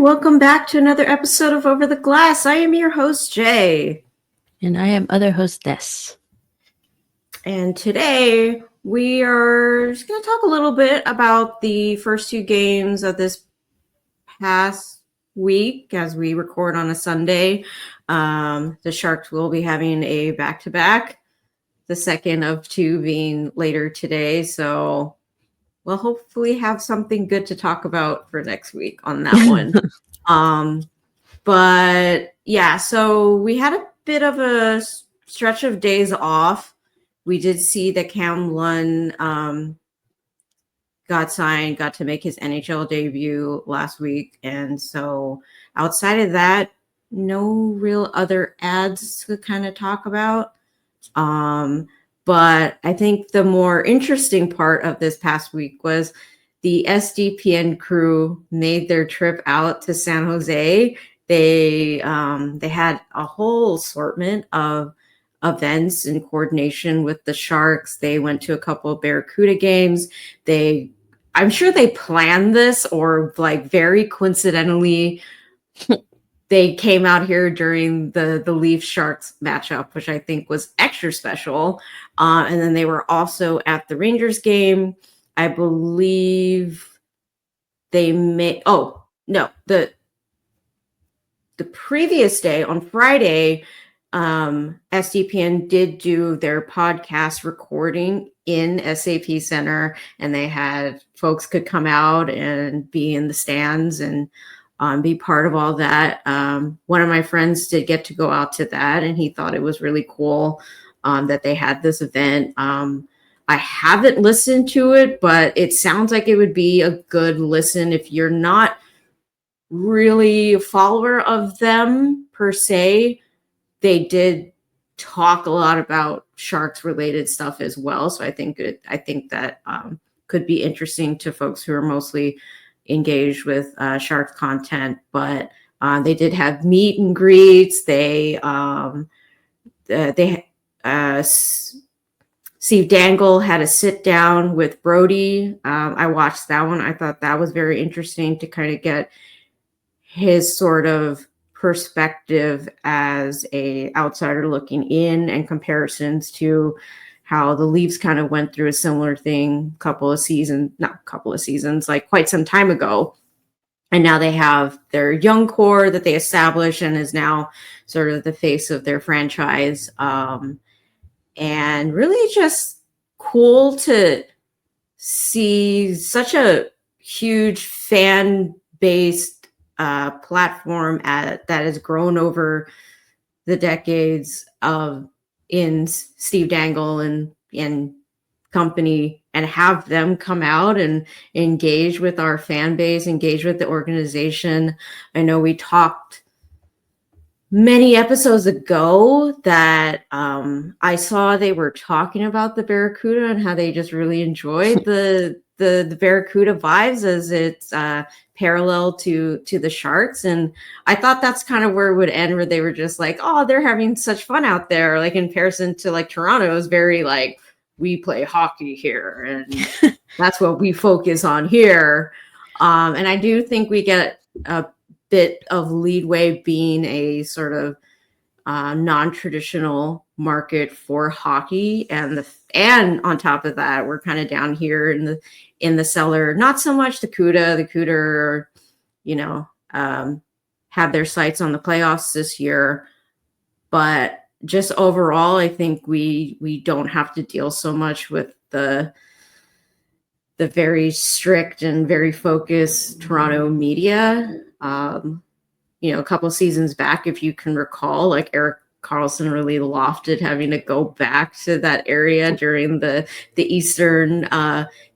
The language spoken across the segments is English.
And welcome back to another episode of Over the Glass. I am your host, Jay. And I am other hostess. And today we are just going to talk a little bit about the first two games of this past week as we record on a Sunday. The Sharks will be having a back-to-back, the second of two being later today. So we'll hopefully have something good to talk about for next week on that one. But yeah, so we had a bit of a stretch of days off. We did see that Cam Lund got signed, got to make his NHL debut last week. And so outside of that, no real other ads to kind of talk about. But I think the more interesting part of this past week was the SDPN crew made their trip out to San Jose. They had a whole assortment of events in coordination with the Sharks. They went to a couple of Barracuda games. I'm sure they planned this, or like very coincidentally, they came out here during the Leafs Sharks matchup, which I think was extra special. And then they were also at the Rangers game. I believe they made, the previous day on Friday, SDPN did do their podcast recording in SAP Center, and they had folks could come out and be in the stands and be part of all that. One of my friends did get to go out to that, and he thought it was really cool that they had this event. I haven't listened to it, but it sounds like it would be a good listen if you're not really a follower of them per se. They did talk a lot about Sharks related stuff as well. So I think that could be interesting to folks who are mostly engaged with Sharks content. But they did have meet and greets. Steve Dangle had a sit down with Brody. I watched that one. I thought that was very interesting to kind of get his sort of perspective as a outsider looking in, and comparisons to how the Leafs kind of went through a similar thing like quite some time ago. And now they have their young core that they established and is now sort of the face of their franchise. And really just cool to see such a huge fan-based platform that has grown over the decades in Steve Dangle and company, and have them come out and engage with our fan base, engage with the organization. I know we talked many episodes ago that I saw they were talking about the Barracuda and how they just really enjoyed the Barracuda vibes as it's parallel to the Sharks. And I thought that's kind of where it would end, where they were just like, oh, they're having such fun out there. Like in comparison to like Toronto, is very like, we play hockey here and that's what we focus on here. And I do think we get a bit of leadway being a sort of non-traditional market for hockey, and on top of that, we're kind of down here in the cellar. Not so much the CUDA, have their sights on the playoffs this year, but just overall, I think we don't have to deal so much with the very strict and very focused Toronto media. A couple of seasons back, if you can recall, like Erik Karlsson really lofted having to go back to that area during the Eastern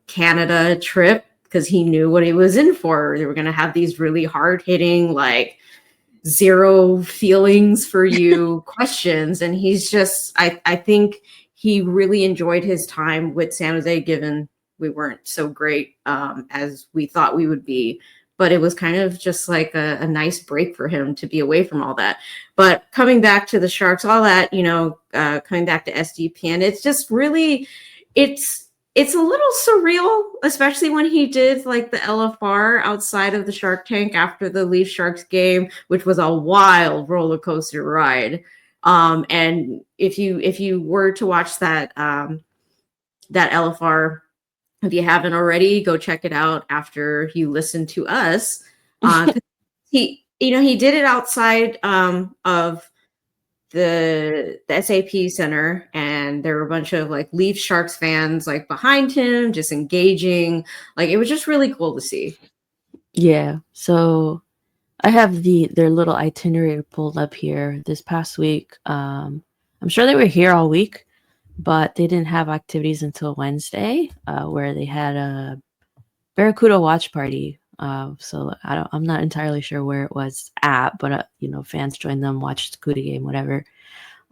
Canada trip because he knew what he was in for. They were going to have these really hard-hitting, like zero feelings for you questions, and he's just I think he really enjoyed his time with San Jose, given we weren't so great as we thought we would be. But it was kind of just like a nice break for him to be away from all that. But coming back to the Sharks, all that, coming back to SDPN, it's just really, it's it's a little surreal, especially when he did like the LFR outside of the Shark Tank after the Leaf Sharks game, which was a wild roller coaster ride. And if you were to watch that that LFR, if you haven't already, go check it out after you listen to us. He did it outside of the SAP Center, and there were a bunch of like Leaf Sharks fans like behind him, just engaging. Like it was just really cool to see. Yeah. So I have their little itinerary pulled up here this past week. I'm sure they were here all week, but they didn't have activities until Wednesday, where they had a Barracuda watch party. So I'm not entirely sure where it was at, but fans joined them, watched the Cuda game, whatever.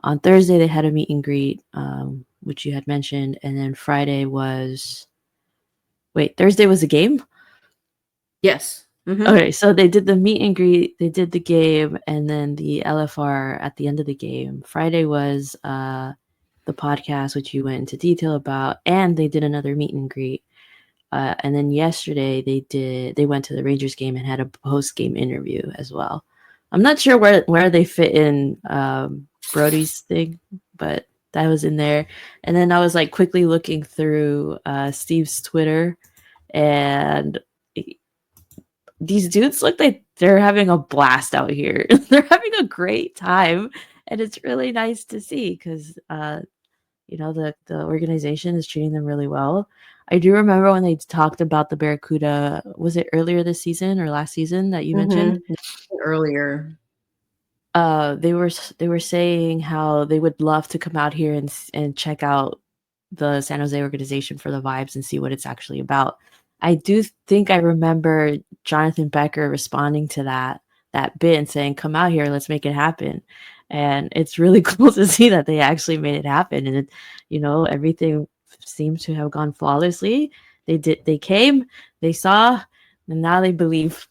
On Thursday they had a meet and greet, which you had mentioned, and then Thursday was a game. Yes. Mm-hmm. Okay, so they did the meet and greet, they did the game, and then the LFR at the end of the game. Friday was the podcast, which you went into detail about, and they did another meet and greet. And then yesterday they went to the Rangers game and had a post-game interview as well. I'm not sure where they fit in Brody's thing, but that was in there. And then I was like quickly looking through Steve's Twitter, and these dudes look like they're having a blast out here. They're having a great time, and it's really nice to see because the organization is treating them really well. I do remember when they talked about the Barracuda, was it earlier this season or last season that you mentioned? Earlier. They were saying how they would love to come out here and check out the San Jose organization for the vibes and see what it's actually about. I do think I remember Jonathan Becker responding to that bit and saying, "Come out here, let's make it happen." And it's really cool to see that they actually made it happen. And everything seems to have gone flawlessly. They came, they saw, and now they believe.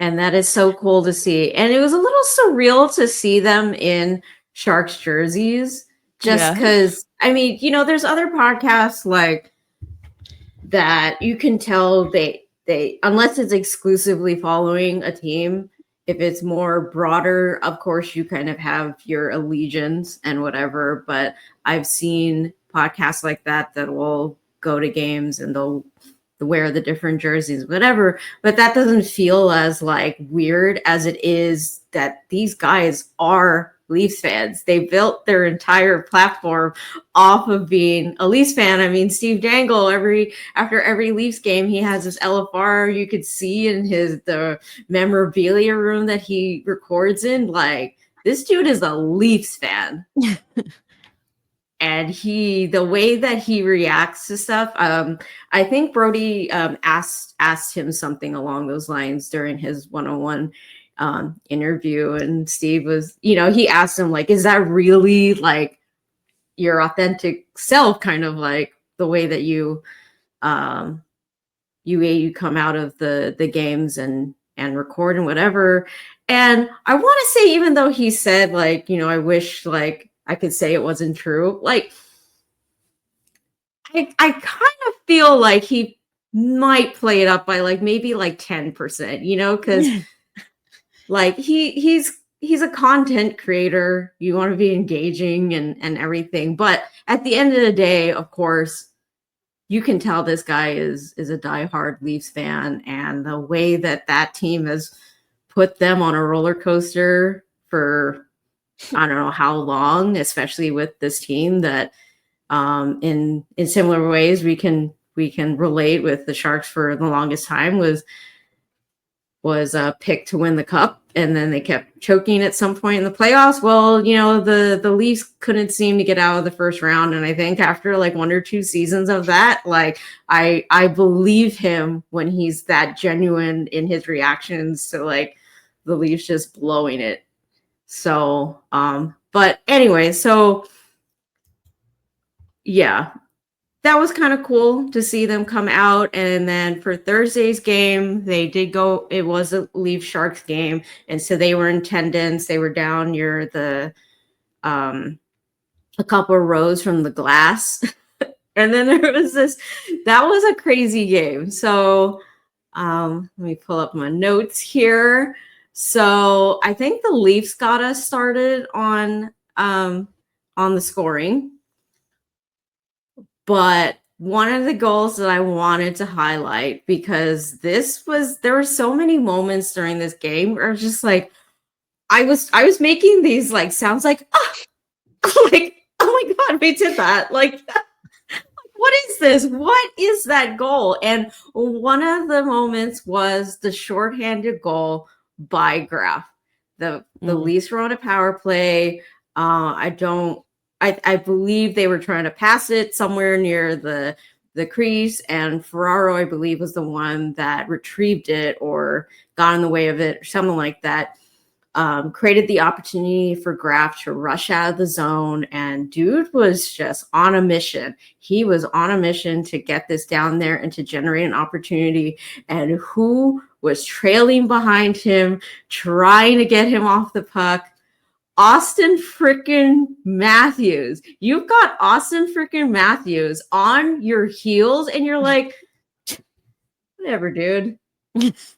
And that is so cool to see. And it was a little surreal to see them in Sharks jerseys, just because, I mean, there's other podcasts like that you can tell they unless it's exclusively following a team, if it's more broader, of course you kind of have your allegiance and whatever, but I've seen podcasts like that will go to games and they'll wear the different jerseys, whatever, but that doesn't feel as like weird as it is that these guys are Leafs fans. They built their entire platform off of being a Leafs fan. I mean, Steve Dangle, after every Leafs game, he has this LFR you could see in the memorabilia room that he records in. Like, this dude is a Leafs fan. And the way that he reacts to stuff, I think Brody asked him something along those lines during his one-on-one interview, and Steve was, he asked him like, is that really like your authentic self, kind of like the way that you come out of the games and record and whatever. And I want to say, even though he said like, I wish like I could say it wasn't true, like I kind of feel like he might play it up by like maybe like 10%, because like he's a content creator. You want to be engaging and everything, but at the end of the day, of course, you can tell this guy is a diehard Leafs fan, and the way that team has put them on a roller coaster for I don't know how long, especially with this team that in similar ways we can relate with the Sharks for the longest time was picked to win the cup, and then they kept choking at some point in the playoffs. Well, the Leafs couldn't seem to get out of the first round, and I think after like 1 or 2 seasons of that, like I believe him when he's that genuine in his reactions to like the Leafs just blowing it. So but anyway, so yeah, that was kind of cool to see them come out. And then for Thursday's game, they did go, it was a Leaf Sharks game, and so they were in attendance. They were down near the a couple of rows from the glass. And then there was that was a crazy game. So let me pull up my notes here. So I think the Leafs got us started on the scoring. But one of the goals that I wanted to highlight, because there were so many moments during this game where I was just like, I was making these like sounds like, like, oh my God, we did that. Like, what is this? What is that goal? And one of the moments was the shorthanded goal by Graf. The Leafs were on a power play. I believe they were trying to pass it somewhere near the crease, and Ferraro, I believe, was the one that retrieved it or got in the way of it or something like that. Created the opportunity for Graf to rush out of the zone, and dude was just on a mission. He was on a mission to get this down there and to generate an opportunity. And who was trailing behind him, trying to get him off the puck? Austin freaking Matthews. You've got Austin freaking Matthews on your heels, and you're like, whatever, dude.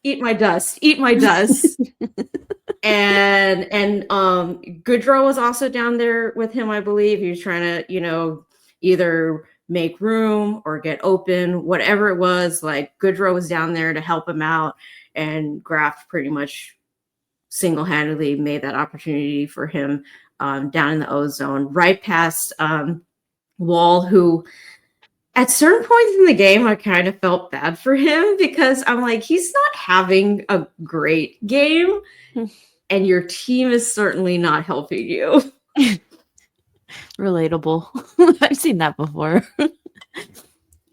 Eat my dust. Eat my dust. And Goodrow was also down there with him, I believe. He was trying to, either make room or get open, whatever it was. Like, Goodrow was down there to help him out, and Graf pretty much single-handedly made that opportunity for him down in the O zone, right past Wall, who at certain points in the game, I kind of felt bad for him because I'm like, he's not having a great game, and your team is certainly not helping you. Relatable. I've seen that before.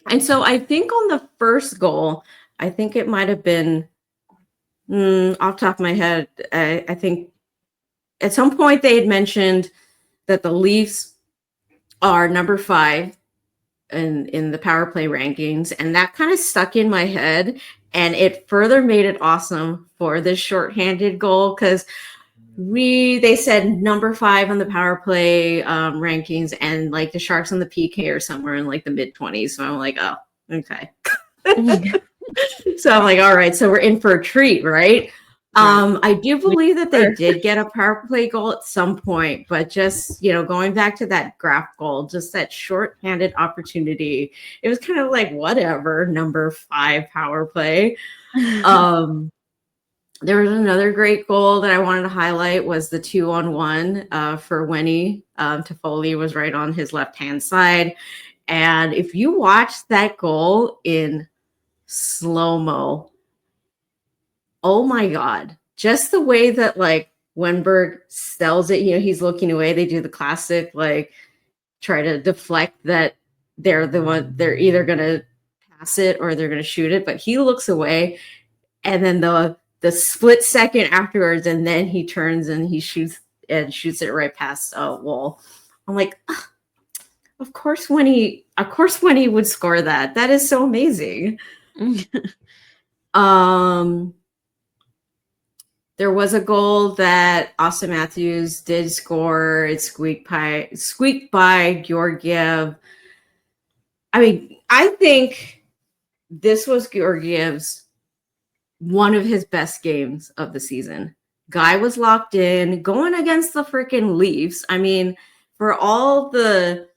And so I think on the first goal, I think it might have been, off the top of my head, I think at some point they had mentioned that the Leafs are number 5 in the power play rankings, and that kind of stuck in my head, and it further made it awesome for this shorthanded goal, because they said number 5 on the power play rankings, and like the Sharks on the PK are somewhere in like the mid-20s. So I'm like, oh, okay. So I'm like, all right, so we're in for a treat, right? I do believe that they did get a power play goal at some point, but just, going back to that Graf goal, just that short-handed opportunity, it was kind of like, whatever, number 5 power play. There was another great goal that I wanted to highlight, was the 2-on-1 for Winnie. Toffoli was right on his left-hand side. And if you watch that goal in slow-mo, oh my God, just the way that like Wenberg sells it, he's looking away. They do the classic, like, try to deflect that they're either going to pass it or they're going to shoot it, but he looks away, and then the split second afterwards, and then he turns and he shoots it right past Wall. I'm like, of course when he would score that. That is so amazing. There was a goal that Austin Matthews did score. It squeaked by Georgiev. I mean, I think this was Georgiev's one of his best games of the season. Guy was locked in, going against the freaking Leafs. I mean, for all the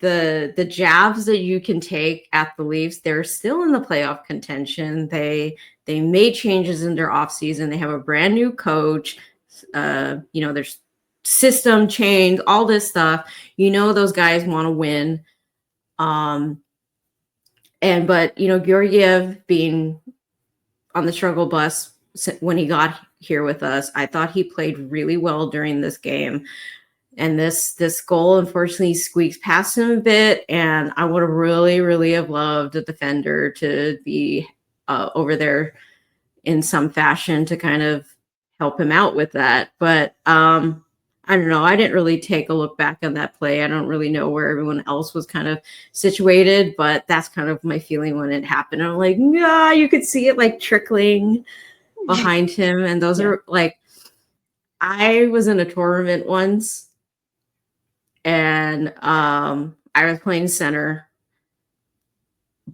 jabs that you can take at the Leafs, they're still in the playoff contention. They made changes in their offseason. They have a brand new coach. There's system change, all this stuff. Those guys want to win. But Georgiev being on the struggle bus when he got here with us, I thought he played really well during this game. And this goal, unfortunately, squeaks past him a bit. And I would have really, really have loved a defender to be over there in some fashion to kind of help him out with that. But I don't know. I didn't really take a look back on that play. I don't really know where everyone else was kind of situated, but that's kind of my feeling when it happened. I'm like, nah, you could see it like trickling behind him. And those are like, I was in a tournament once, and I was playing center,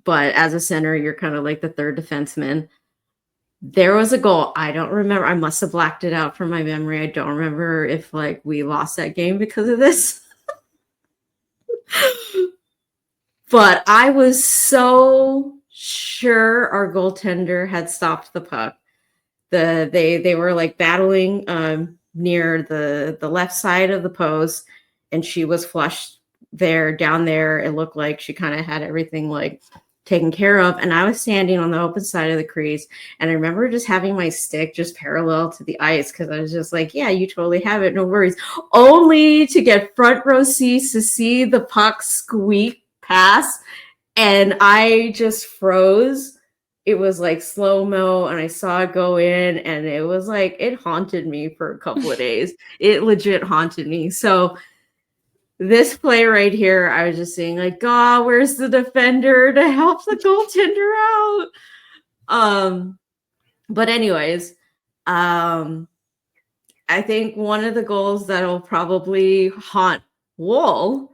but as a center, you're kind of like the third defenseman. There was a goal. I don't remember. I must have blacked it out from my memory. I don't remember if like we lost that game because of this. But I was so sure our goaltender had stopped the puck. They were like battling near the left side of the post, and she was flushed down there. It looked like she kind of had everything like taken care of, and I was standing on the open side of the crease, and I remember just having my stick just parallel to the ice because I was just like, yeah, you totally have it, no worries, only to get front row seats to see the puck squeak past, and I just froze. It was like slow-mo, and I saw it go in, and it was like, it haunted me for a couple of days. It legit haunted me. So this play right here, I was just saying like, God, where's the defender to help the goaltender out? But anyways, I think one of the goals that'll probably haunt Wool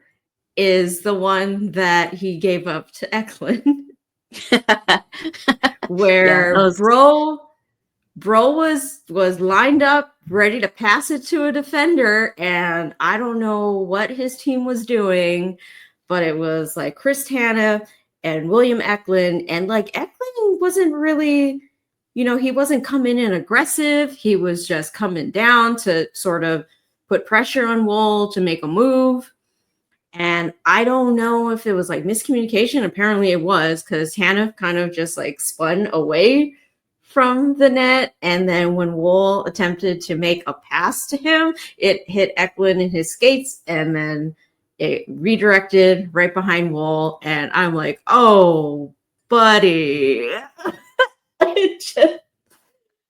is the one that he gave up to Eklund. Where Bro was lined up ready to pass it to a defender, and I don't know what his team was doing, but it was like Chris Tanev and William Eklund, and like Eklund wasn't really, he wasn't coming in aggressive. He was just coming down to sort of put pressure on Wool to make a move. And I don't know if it was like miscommunication. Apparently it was, because Tanev kind of just like spun away from the net. And then when Wool attempted to make a pass to him, it hit Eklund in his skates, and then it redirected right behind Wool. And I'm like, oh, buddy.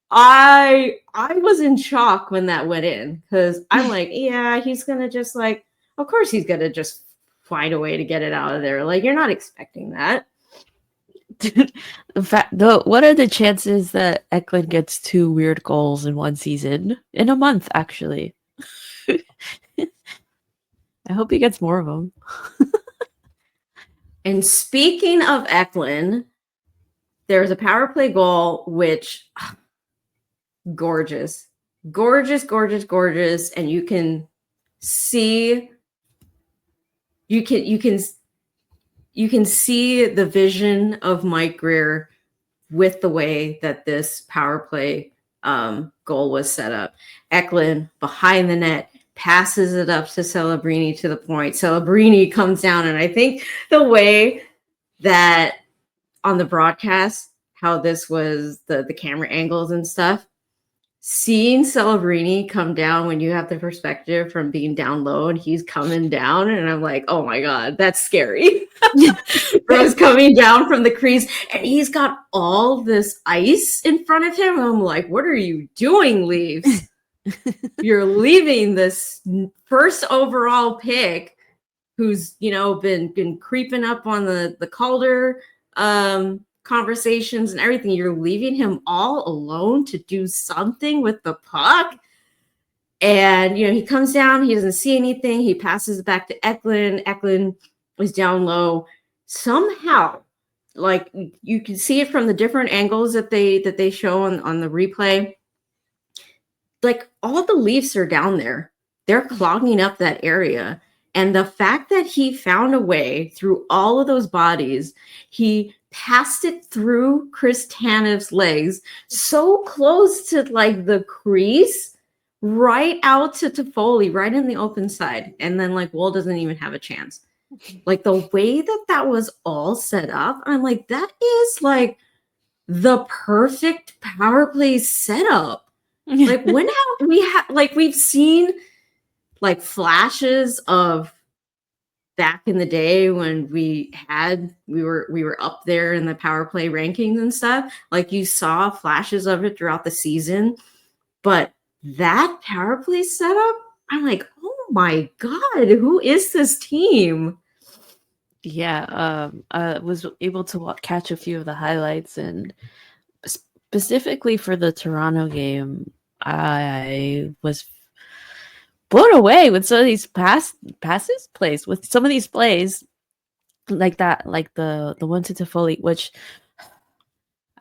I was in shock when that went in, because I'm like, yeah, he's going to just like, of course he's going to just find a way to get it out of there. Like, you're not expecting that. In fact, what are the chances that Eklund gets 2 weird goals in one season? In a month, actually. I hope he gets more of them. And speaking of Eklund, there's a power play goal, which gorgeous. Gorgeous, gorgeous, gorgeous. And you can see you can see the vision of Mike Greer with the way that this power play goal was set up. Eklund behind the net, passes it up to Celebrini to the point. Celebrini comes down, and I think the way that on the broadcast, how this was the camera angles and stuff, seeing Celebrini come down when you have the perspective from being down low and he's coming down, and I'm like, oh my God, that's scary. Bro's coming down from the crease, and he's got all this ice in front of him. I'm like, what are you doing, Leafs? You're leaving this first overall pick, who's been creeping up on the Calder conversations and everything. You're leaving him all alone to do something with the puck. And he comes down, he doesn't see anything, he passes it back to Eklund. Eklund is down low. Somehow, like, you can see it from the different angles that they show on the replay. Like, all the Leafs are down there. They're clogging up that area. And the fact that he found a way through all of those bodies, he passed it through Chris Tanev's legs, so close to like the crease, right out to Toffoli, right in the open side. And then like Wool doesn't even have a chance. Like, the way that was all set up, I'm like, that is like the perfect power play setup. Like, when have we've seen like flashes of back in the day when we were up there in the power play rankings and stuff. Like, you saw flashes of it throughout the season, but that power play setup, I'm like, oh my God, who is this team? Yeah, I was able to catch a few of the highlights, and specifically for the Toronto game, I was blown away with some of these plays. With some of these plays, like that, like the one to Toffoli, which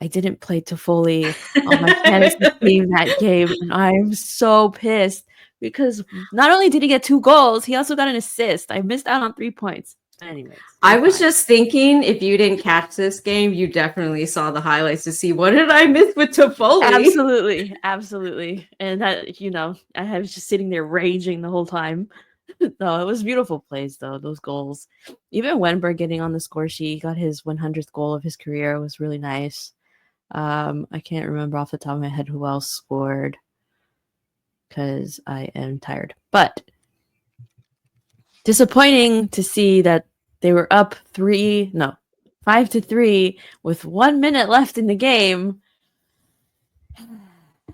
I didn't play Toffoli on my fantasy team that game, and I'm so pissed because not only did he get 2 goals, he also got an assist. I missed out on 3 points. But anyways, I we're was fine. just thinking, if you didn't catch this game, you definitely saw the highlights to see what did I miss with Toffoli. Absolutely, absolutely. And that, I was just sitting there raging the whole time. No, it was beautiful plays though, those goals. Even Wenberg getting on the score sheet, got his 100th goal of his career, was really nice. I can't remember off the top of my head who else scored because I am tired. But disappointing to see that they were up 5-3 with 1 minute left in the game.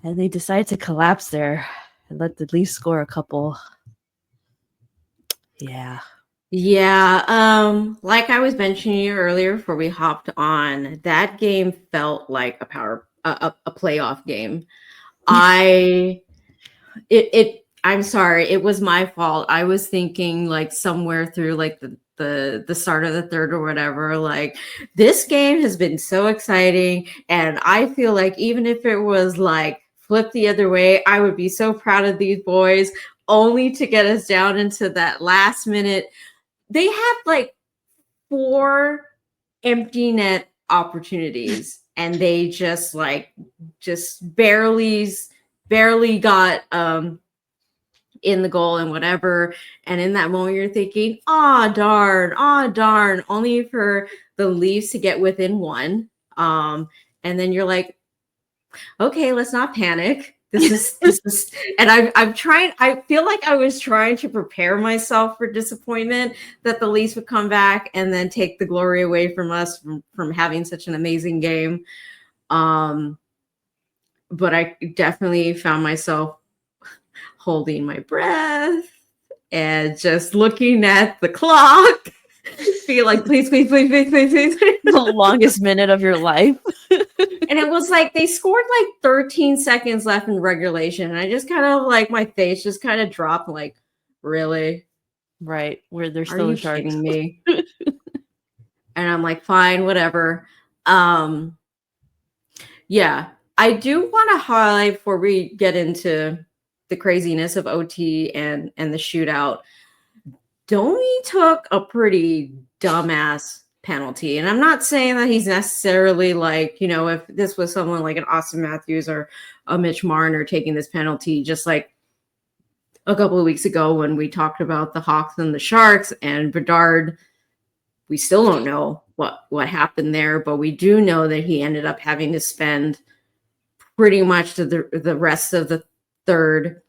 And they decided to collapse there and let the Leafs score a couple. Yeah. Yeah, like I was mentioning earlier before we hopped on, that game felt like a playoff game. I'm sorry, it was my fault. I was thinking like somewhere through like the start of the third or whatever, like this game has been so exciting, and I feel like even if it was like flipped the other way, I would be so proud of these boys, only to get us down into that last minute. They had like 4 empty net opportunities, and they just barely got in the goal and whatever. And in that moment, you're thinking, "Ah, darn!" Only for the Leafs to get within 1. And then you're like, "Okay, let's not panic. This is." And I'm trying. I feel like I was trying to prepare myself for disappointment that the Leafs would come back and then take the glory away from us from having such an amazing game. But I definitely found myself holding my breath and just looking at the clock, feel like, please. The longest minute of your life. And it was like they scored like 13 seconds left in regulation. And I just kind of like my face just kind of dropped, like, really? Right. Where they're Are still you the Sharks. kidding me? And I'm like, fine, whatever. Yeah, I do want to highlight before we get into the craziness of OT and the shootout. Domi took a pretty dumbass penalty. And I'm not saying that he's necessarily like, if this was someone like an Austin Matthews or a Mitch Marner taking this penalty, just like a couple of weeks ago when we talked about the Hawks and the Sharks and Bedard, we still don't know what happened there, but we do know that he ended up having to spend pretty much the rest of the third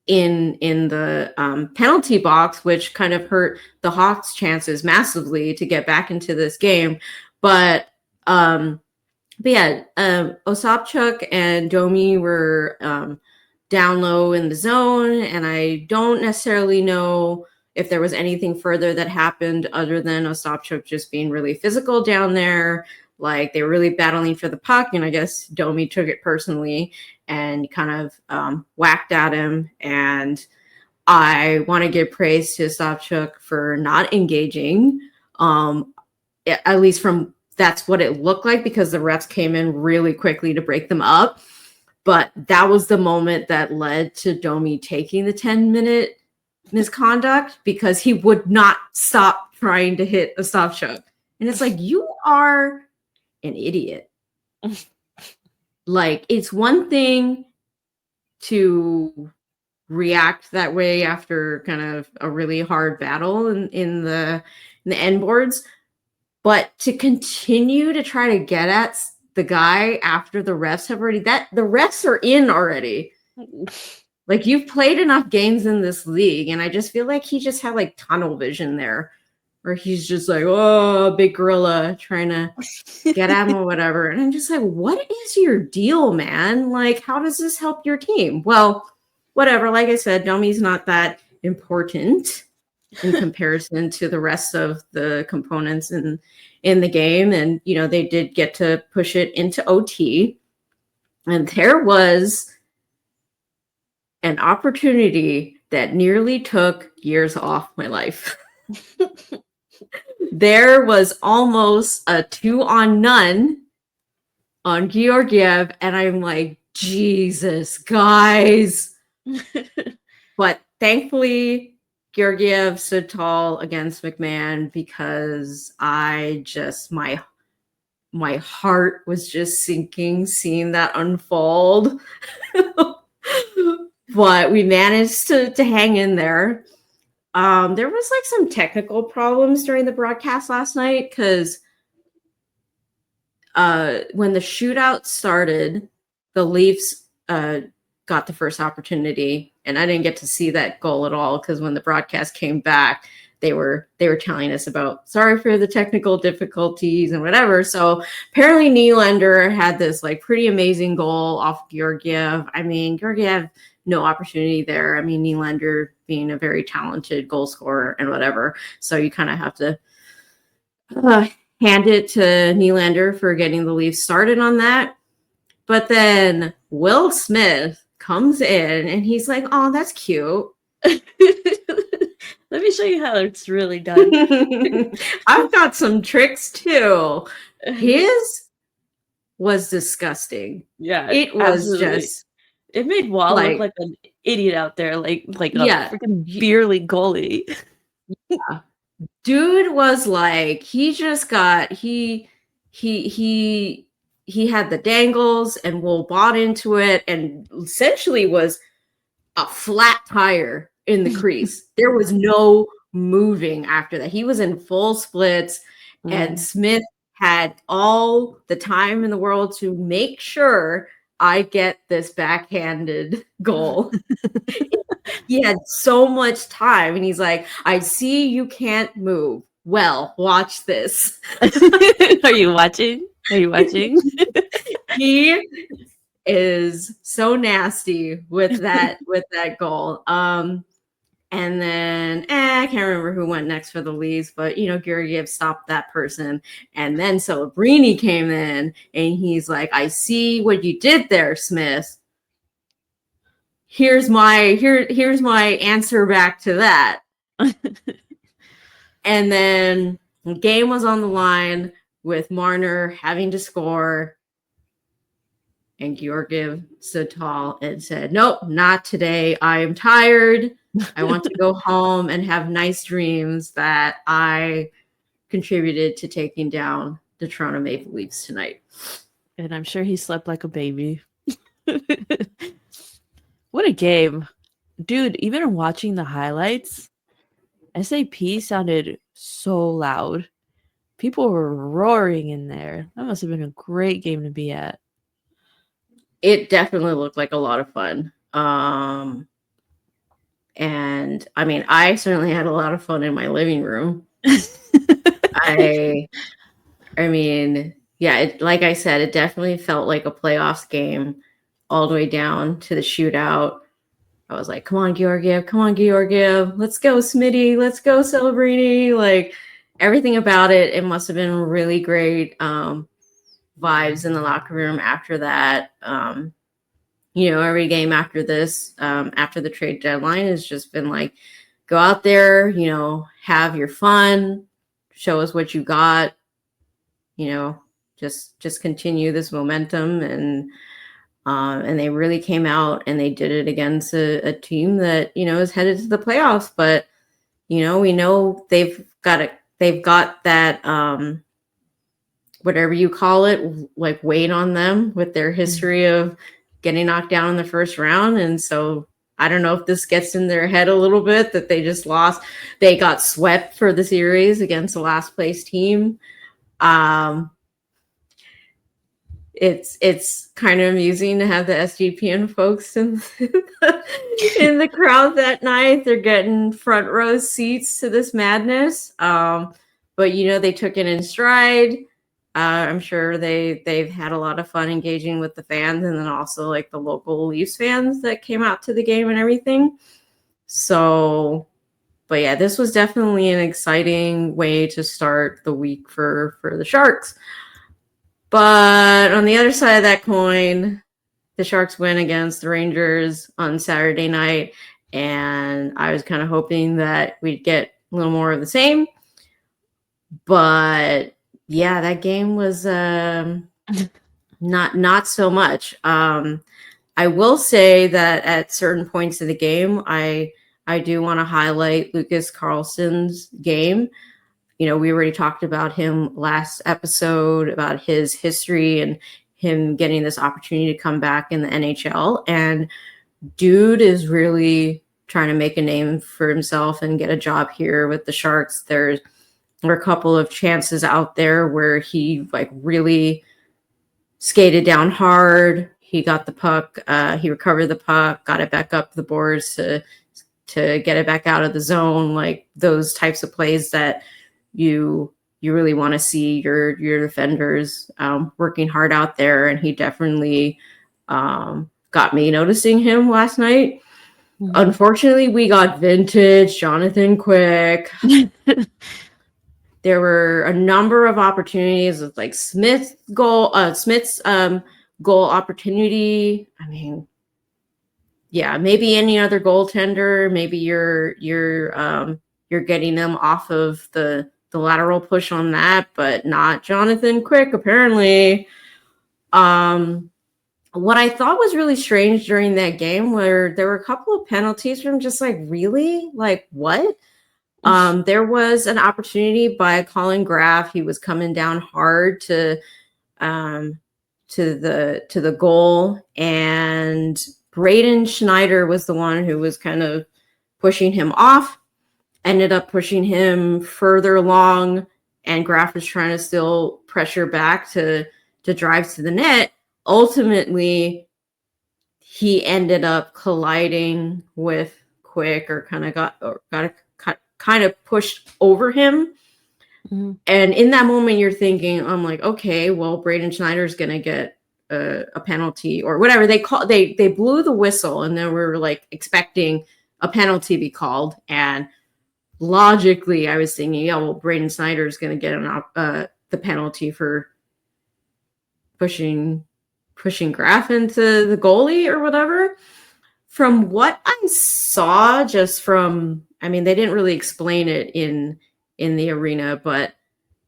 in the penalty box, which kind of hurt the Hawks' chances massively to get back into this game. But yeah, Osapchuk and Domi were down low in the zone, and I don't necessarily know if there was anything further that happened other than Osapchuk just being really physical down there. Like they were really battling for the puck, and I guess Domi took it personally and kind of whacked at him. And I want to give praise to Osapchuk for not engaging, at least from that's what it looked like, because the refs came in really quickly to break them up. But that was the moment that led to Domi taking the 10-minute misconduct, because he would not stop trying to hit Osapchuk. And it's like, you are an idiot. Like, it's one thing to react that way after kind of a really hard battle in the end boards, but to continue to try to get at the guy after the refs have already, that the refs are in already. Like, you've played enough games in this league, and I just feel like he just had like tunnel vision there, where he's just like, oh, big gorilla trying to get at him or whatever. And I'm just like, what is your deal, man? Like, how does this help your team? Well, whatever. Like I said, Domi's not that important in comparison to the rest of the components in the game. And, they did get to push it into OT. And there was an opportunity that nearly took years off my life. there was almost a 2-on-none on Georgiev, and I'm like, Jesus, guys. But thankfully, Georgiev stood tall against McMahon because my heart was just sinking seeing that unfold. But we managed to hang in there. There was like some technical problems during the broadcast last night because when the shootout started, the Leafs got the first opportunity, and I didn't get to see that goal at all because when the broadcast came back, they were telling us about sorry for the technical difficulties and whatever. So apparently Nylander had this like pretty amazing goal off Georgiev. I mean, Georgiev, no opportunity there. I mean, Nylander being a very talented goal scorer and whatever. So you kind of have to hand it to Nylander for getting the Leafs started on that. But then Will Smith comes in and he's like, oh, that's cute. Let me show you how it's really done. I've got some tricks too. His was disgusting. Yeah, it was absolutely. just. It made Wall look like an idiot out there, like a freaking beerly goalie. Yeah. Dude was like, he just got he had the dangles and Will bought into it and essentially was a flat tire in the crease. There was no moving after that. He was in full splits, and Smith had all the time in the world to make sure I get this backhanded goal. He had so much time, and he's like, I see you can't move. Well, watch this. Are you watching? He is so nasty with that goal. And then I can't remember who went next for the Leafs, but Georgiev stopped that person. And then Celebrini came in and he's like, I see what you did there, Smith. Here's my answer back to that. And then the game was on the line with Marner having to score. And Georgiev stood tall and said, nope, not today. I am tired. I want to go home and have nice dreams that I contributed to taking down the Toronto Maple Leafs tonight. And I'm sure he slept like a baby. What a game. Dude, even watching the highlights, SAP sounded so loud. People were roaring in there. That must have been a great game to be at. It definitely looked like a lot of fun. And I mean, I certainly had a lot of fun in my living room. I mean, yeah, like I said, it definitely felt like a playoffs game all the way down to the shootout. I was like, come on, Georgiev. Let's go, Smitty. Let's go, Celebrini. Like, everything about it, it must have been really great vibes in the locker room after that. Every game after this, after the trade deadline, has just been like, go out there, have your fun, show us what you got, just continue this momentum. And they really came out and they did it against a team that, is headed to the playoffs. But, we know they've got that, whatever you call it, like weight on them with their history of getting knocked down in the first round. And so I don't know if this gets in their head a little bit that they just lost. They got swept for the series against the last place team. It's kind of amusing to have the SGPN folks in the crowd that night. They're getting front row seats to this madness. But they took it in stride. I'm sure they've had a lot of fun engaging with the fans, and then also like the local Leafs fans that came out to the game and everything. So, but yeah, this was definitely an exciting way to start the week for the Sharks. But on the other side of that coin, the Sharks win against the Rangers on Saturday night, and I was kind of hoping that we'd get a little more of the same. But yeah, that game was not so much. I will say that at certain points in the game, I do want to highlight Lucas Carlson's game. We already talked about him last episode, about his history and him getting this opportunity to come back in the NHL. And dude is really trying to make a name for himself and get a job here with the Sharks. There were a couple of chances out there where he really skated down hard. He got the puck. He recovered the puck, got it back up the boards to get it back out of the zone. Like those types of plays that you really want to see your defenders working hard out there. And he definitely got me noticing him last night. Mm-hmm. Unfortunately, we got vintage Jonathan Quick. There were a number of opportunities with Smith's goal opportunity. I mean, yeah, maybe any other goaltender, maybe you're getting them off of the lateral push on that, but not Jonathan Quick, apparently. What I thought was really strange during that game where there were a couple of penalties from just really? What? There was an opportunity by Colin Graff. He was coming down hard to the goal, and Braden Schneider was the one who was kind of pushing him off, ended up pushing him further along, and Graff was trying to still pressure back to drive to the net. Ultimately, he ended up colliding with Quick, or kind of pushed over him. Mm-hmm. And in that moment, you're thinking, I'm like, okay, well, Braden Schneider's going to get a penalty or whatever. They blew the whistle, and then we're expecting a penalty to be called. And logically, I was thinking, yeah, well, Braden Schneider's going to get the penalty for pushing Graff into the goalie or whatever. From what I saw, they didn't really explain it in the arena, but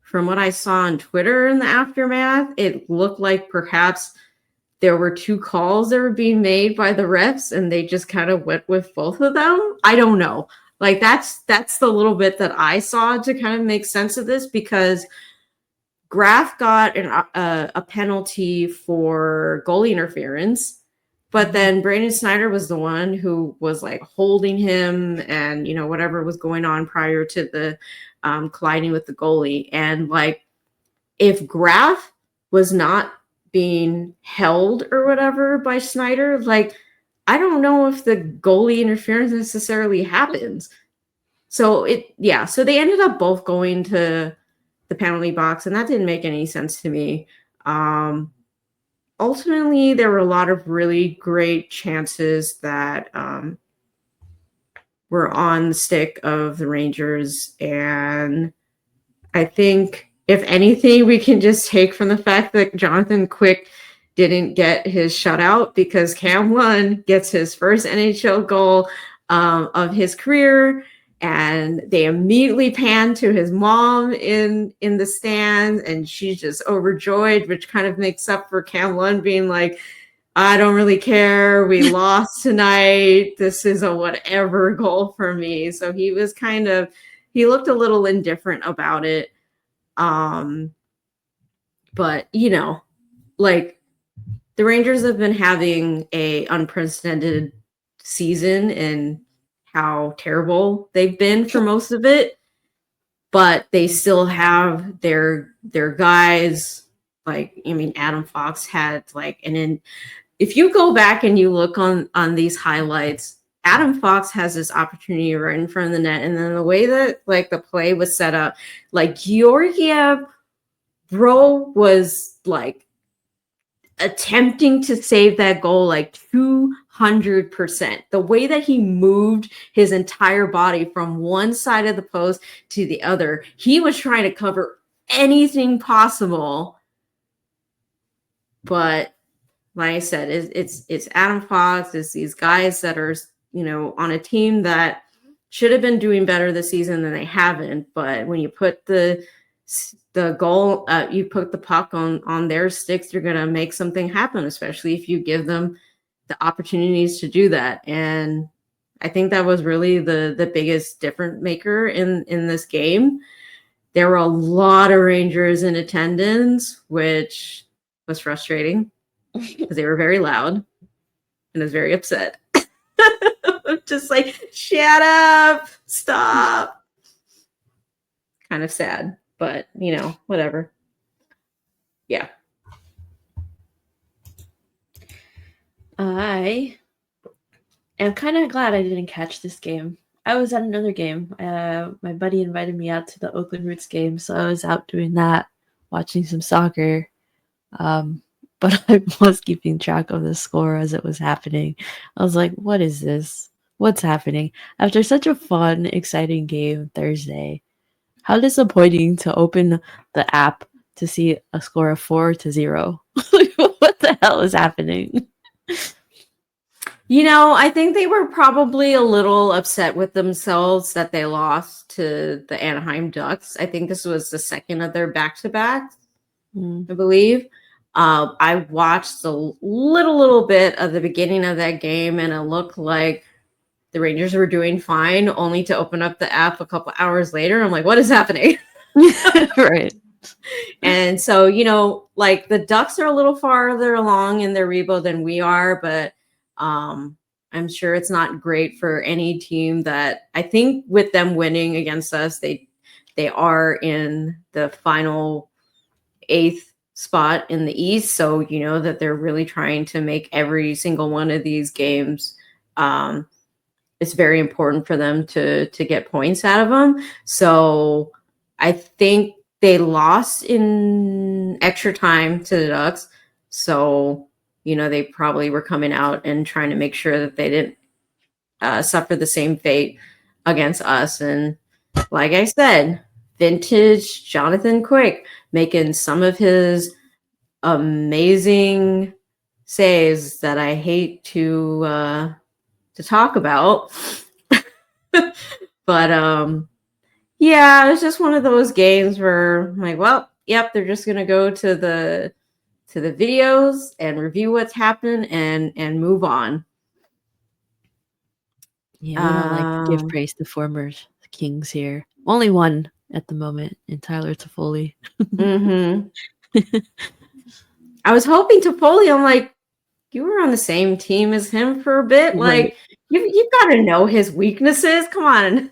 from what I saw on Twitter in the aftermath, it looked like perhaps there were two calls that were being made by the refs, and they just kind of went with both of them. I don't know. That's the little bit that I saw to kind of make sense of this, because Graff got a penalty for goalie interference, but then Braden Schneider was the one who was holding him and, whatever was going on prior to the colliding with the goalie. And if Graff was not being held or whatever by Schneider, I don't know if the goalie interference necessarily happens. So so they ended up both going to the penalty box, and that didn't make any sense to me. Ultimately, there were a lot of really great chances that were on the stick of the Rangers, and I think, if anything, we can just take from the fact that Jonathan Quick didn't get his shutout, because Cam Lund gets his first NHL goal of his career. And they immediately pan to his mom in the stands, and she's just overjoyed, which kind of makes up for Cam Lund being like, I don't really care. We lost tonight. This is a whatever goal for me. So he was he looked a little indifferent about it. But, the Rangers have been having a unprecedented season, and how terrible they've been for most of it, but they still have their guys. Adam Fox had if you go back and you look on these highlights, Adam Fox has this opportunity right in front of the net, and then the way that the play was set up, Georgiev bro was attempting to save that goal 200%. The way that he moved his entire body from one side of the post to the other, he was trying to cover anything possible. But like I said, it's Adam Fox. It's these guys that are on a team that should have been doing better this season than they haven't. But when you put the the goal, you put the puck on their sticks, they're going to make something happen, especially if you give them the opportunities to do that. And I think that was really the biggest difference maker in this game. There were a lot of Rangers in attendance, which was frustrating because they were very loud and I was very upset. Just like, shut up, stop. Kind of sad, but whatever. Yeah. I am kind of glad I didn't catch this game. I was at another game. My buddy invited me out to the Oakland Roots game, so I was out doing that, watching some soccer. But I was keeping track of the score as it was happening. I was like, what is this? What's happening? After such a fun, exciting game Thursday, how disappointing to open the app to see a score of 4-0. What the hell is happening? I think they were probably a little upset with themselves that they lost to the Anaheim Ducks. I think this was the second of their back-to-backs, I believe. I watched a little bit of the beginning of that game, and it looked like the Rangers were doing fine, only to open up the app a couple hours later. I'm like, what is happening? Right. And so, like the Ducks are a little farther along in their rebuild than we are, but I'm sure it's not great for any team that I think with them winning against us, they are in the final 8th spot in the East. So, that they're really trying to make every single one of these games. It's very important for them to get points out of them. So I think they lost in extra time to the Ducks. So, they probably were coming out and trying to make sure that they didn't suffer the same fate against us. And like I said, vintage Jonathan Quick making some of his amazing saves that I hate to talk about. But yeah, it was just one of those games where I'm like, well, yep, they're just gonna go to the videos and review what's happened and move on. Yeah, we don't like to give praise to former Kings here. Only one at the moment, in Tyler Toffoli. I was hoping Toffoli, I'm like, you were on the same team as him for a bit. Right. Like, you've got to know his weaknesses. Come on.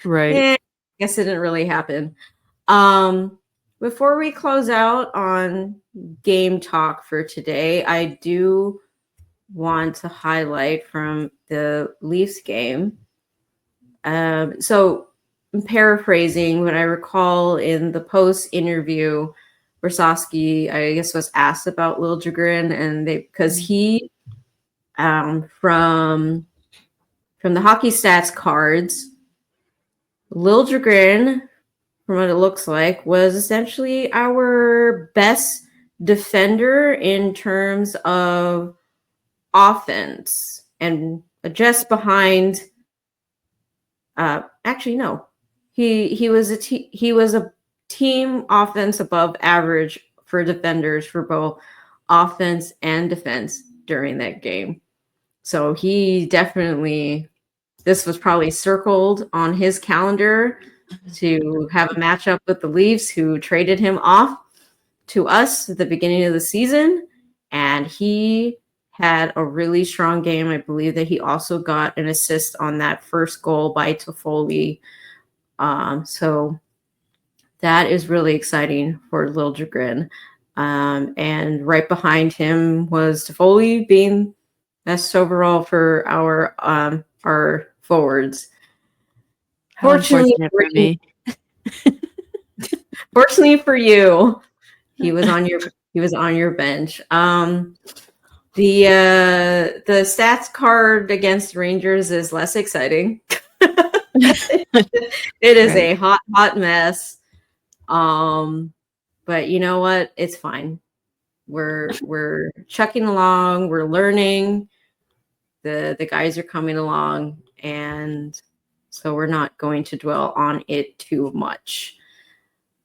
Right. I guess it didn't really happen. Before we close out on game talk for today, I do want to highlight from the Leafs game. So I'm paraphrasing what I recall in the post interview, Brosowski, I guess, was asked about Liljegren, and because he from the hockey stats cards, Liljegren, from what it looks like, was essentially our best defender in terms of offense, and just behind. Actually, no, he was a team offense above average for defenders for both offense and defense during that game. So he definitely, this was probably circled on his calendar to have a matchup with the Leafs, who traded him off to us at the beginning of the season. And he had a really strong game. I believe that he also got an assist on that first goal by Toffoli. So that is really exciting for Liljegren. And right behind him was Toffoli being best overall for our forwards. How unfortunate for me. Fortunately for you, he was on your bench. The stats card against Rangers is less exciting. It is a hot mess. But you know what? It's fine. We're chucking along. We're learning. The guys are coming along, and so we're not going to dwell on it too much.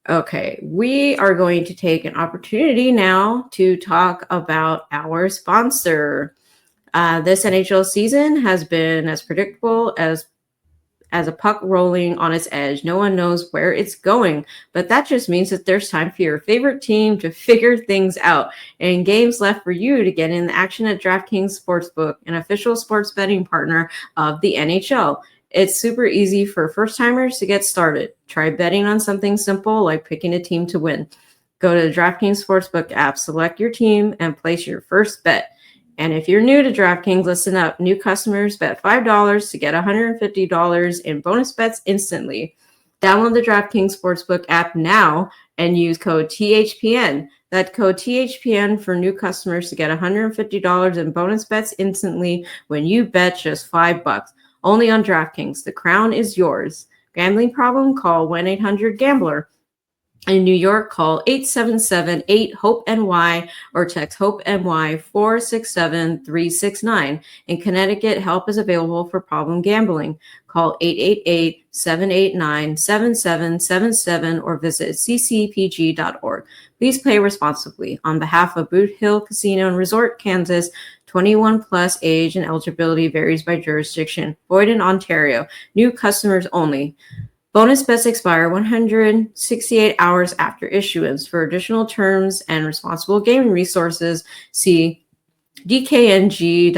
Okay, we are going to take an opportunity now to talk about our sponsor. This NHL season has been as predictable as a puck rolling on its edge. No one knows where it's going, but that just means that there's time for your favorite team to figure things out and games left for you to get in the action at DraftKings Sportsbook, an official sports betting partner of the NHL. It's super easy for first-timers to get started. Try betting on something simple like picking a team to win. Go to the DraftKings Sportsbook app, select your team, and place your first bet. And if you're new to DraftKings, listen up. New customers bet $5 to get $150 in bonus bets instantly. Download the DraftKings Sportsbook app now and use code THPN. That's code THPN for new customers to get $150 in bonus bets instantly when you bet just $5. Only on DraftKings. The crown is yours. Gambling problem? Call 1-800-GAMBLER. In New York, call 877-8-HOPE-NY or text HOPE-NY 467-369. In Connecticut, help is available for problem gambling. Call 888-789-7777 or visit ccpg.org. Please play responsibly. On behalf of Boot Hill Casino and Resort, Kansas, 21 plus age and eligibility varies by jurisdiction. Void in Ontario. New customers only. Bonus bets expire 168 hours after issuance. For additional terms and responsible gaming resources, see dkng.co/audio.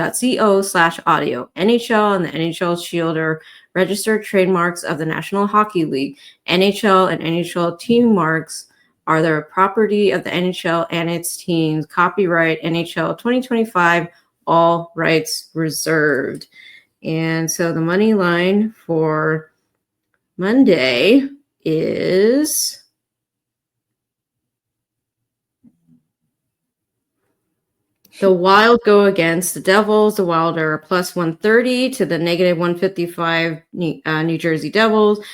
NHL and the NHL Shield are registered trademarks of the National Hockey League. NHL and NHL team marks are the property of the NHL and its teams. Copyright NHL 2025, all rights reserved. And so the money line for Monday is the Wild go against the Devils. The Wild are plus 130 to the negative 155 New Jersey Devils.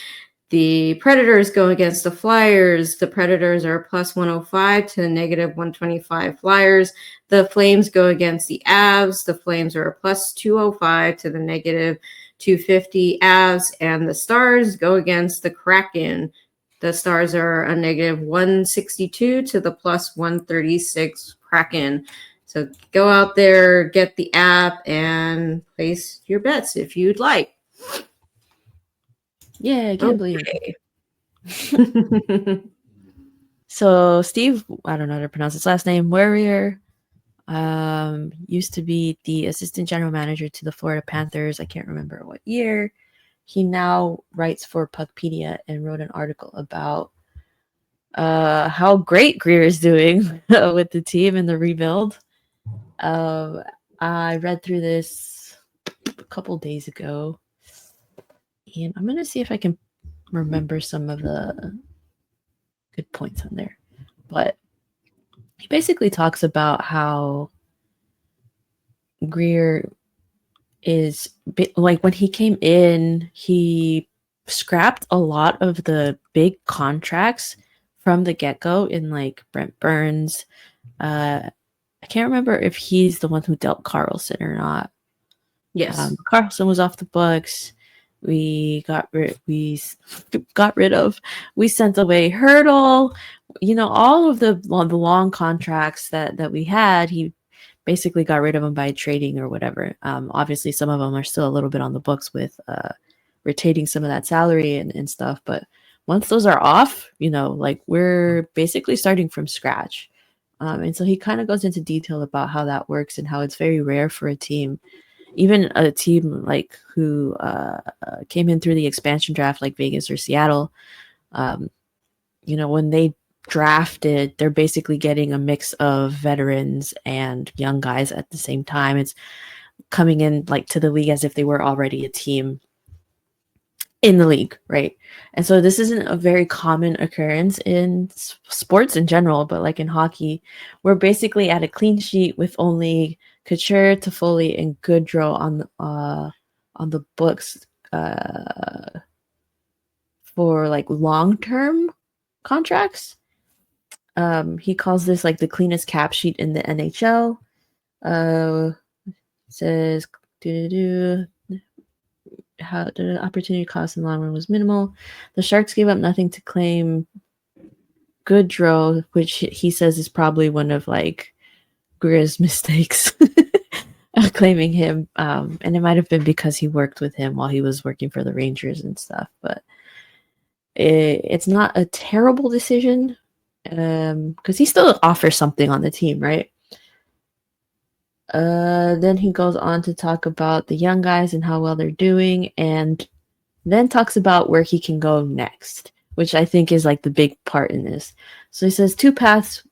The Predators go against the Flyers. The Predators are plus 105 to the negative 125 Flyers. The Flames go against the Avs. The Flames are plus 205 to the negative 250 Avs, and the Stars go against the Kraken. The Stars are a negative 162 to the plus 136 Kraken. So go out there, get the app, and place your bets if you'd like. Yeah, I can't believe it. So Steve, I don't know how to pronounce his last name, Warrior, used to be the assistant general manager to the Florida Panthers. I can't remember what year. He now writes for Puckpedia and wrote an article about how great Greer is doing with the team and the rebuild. I read through this a couple days ago, and I'm gonna see if I can remember some of the good points on there. But he basically talks about how Greer is like, when he came in, he scrapped a lot of the big contracts from the get-go in like Brent Burns. I can't remember if he's the one who dealt Carlson or not. Yes. Carlson was off the books. We sent away Hurdle, all of the long contracts that we had. He basically got rid of them by trading or whatever. Obviously some of them are still a little bit on the books with retaining some of that salary and stuff, but once those are off, like, we're basically starting from scratch. And so he kind of goes into detail about how that works and how it's very rare for a team, even a team like who came in through the expansion draft, like Vegas or Seattle. When they drafted, they're basically getting a mix of veterans and young guys at the same time. It's coming in like to the league as if they were already a team in the league, right? And so this isn't a very common occurrence in sports in general, but like in hockey, we're basically at a clean sheet with only Couture, Toffoli, and Goodrow on the books for like long-term contracts. He calls this like the cleanest cap sheet in the NHL. Says how the opportunity cost in the long run was minimal. The Sharks gave up nothing to claim Goodrow, which he says is probably one of like Greer's mistakes, claiming him. And it might have been because he worked with him while he was working for the Rangers and stuff. But it's not a terrible decision because he still offers something on the team, right? Then he goes on to talk about the young guys and how well they're doing, and then talks about where he can go next, which I think is like the big part in this. So he says 2 paths,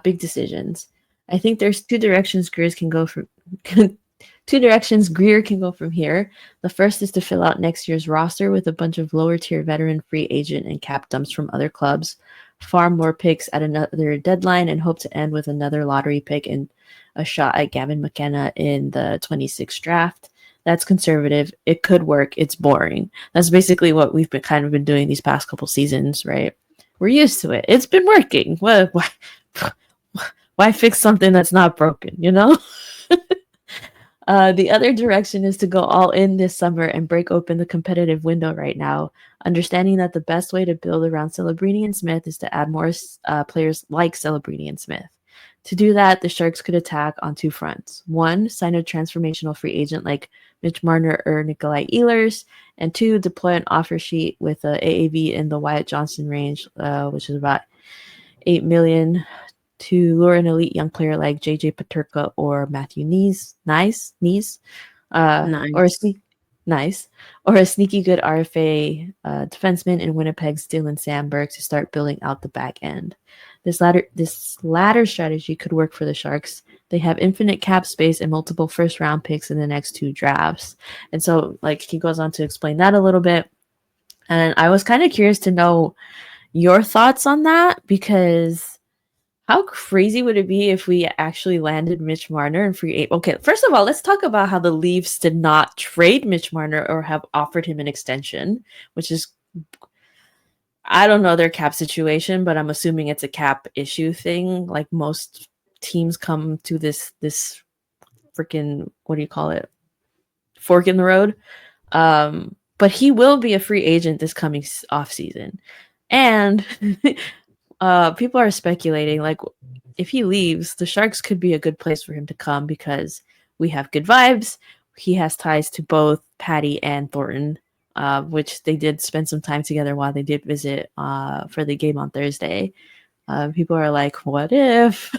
big decisions. I think there's 2 directions Greer can go from 2 directions Greer can go from here. The first is to fill out next year's roster with a bunch of lower tier veteran free agent and cap dumps from other clubs, farm more picks at another deadline, and hope to end with another lottery pick and a shot at Gavin McKenna in the 26th draft. That's conservative. It could work. It's boring. That's basically what we've been doing these past couple seasons, right? We're used to it. It's been working. Why fix something that's not broken, you know? The other direction is to go all in this summer and break open the competitive window right now, understanding that the best way to build around Celebrini and Smith is to add more players like Celebrini and Smith. To do that, the Sharks could attack on 2 fronts. 1, sign a transformational free agent like Mitch Marner or Nikolai Ehlers, and 2, deploy an offer sheet with a AAV in the Wyatt Johnston range, which is about $8 million, to lure an elite young player like JJ Peterka or Matthew Nees, Nice. or a sneaky good RFA defenseman in Winnipeg's Dylan Sandberg to start building out the back end. This latter strategy could work for the Sharks. They have infinite cap space and multiple first round picks in the next 2 drafts. And so like he goes on to explain that a little bit. And I was kind of curious to know your thoughts on that, because how crazy would it be if we actually landed Mitch Marner and free agent? Okay, first of all, let's talk about how the Leafs did not trade Mitch Marner or have offered him an extension, which is, I don't know their cap situation, but I'm assuming it's a cap issue thing. Like most teams come to this freaking, what do you call it? Fork in the road. But he will be a free agent this coming off season. And people are speculating, like, if he leaves, the Sharks could be a good place for him to come because we have good vibes. He has ties to both Patty and Thornton, which they did spend some time together while they did visit for the game on Thursday. People are like, what if?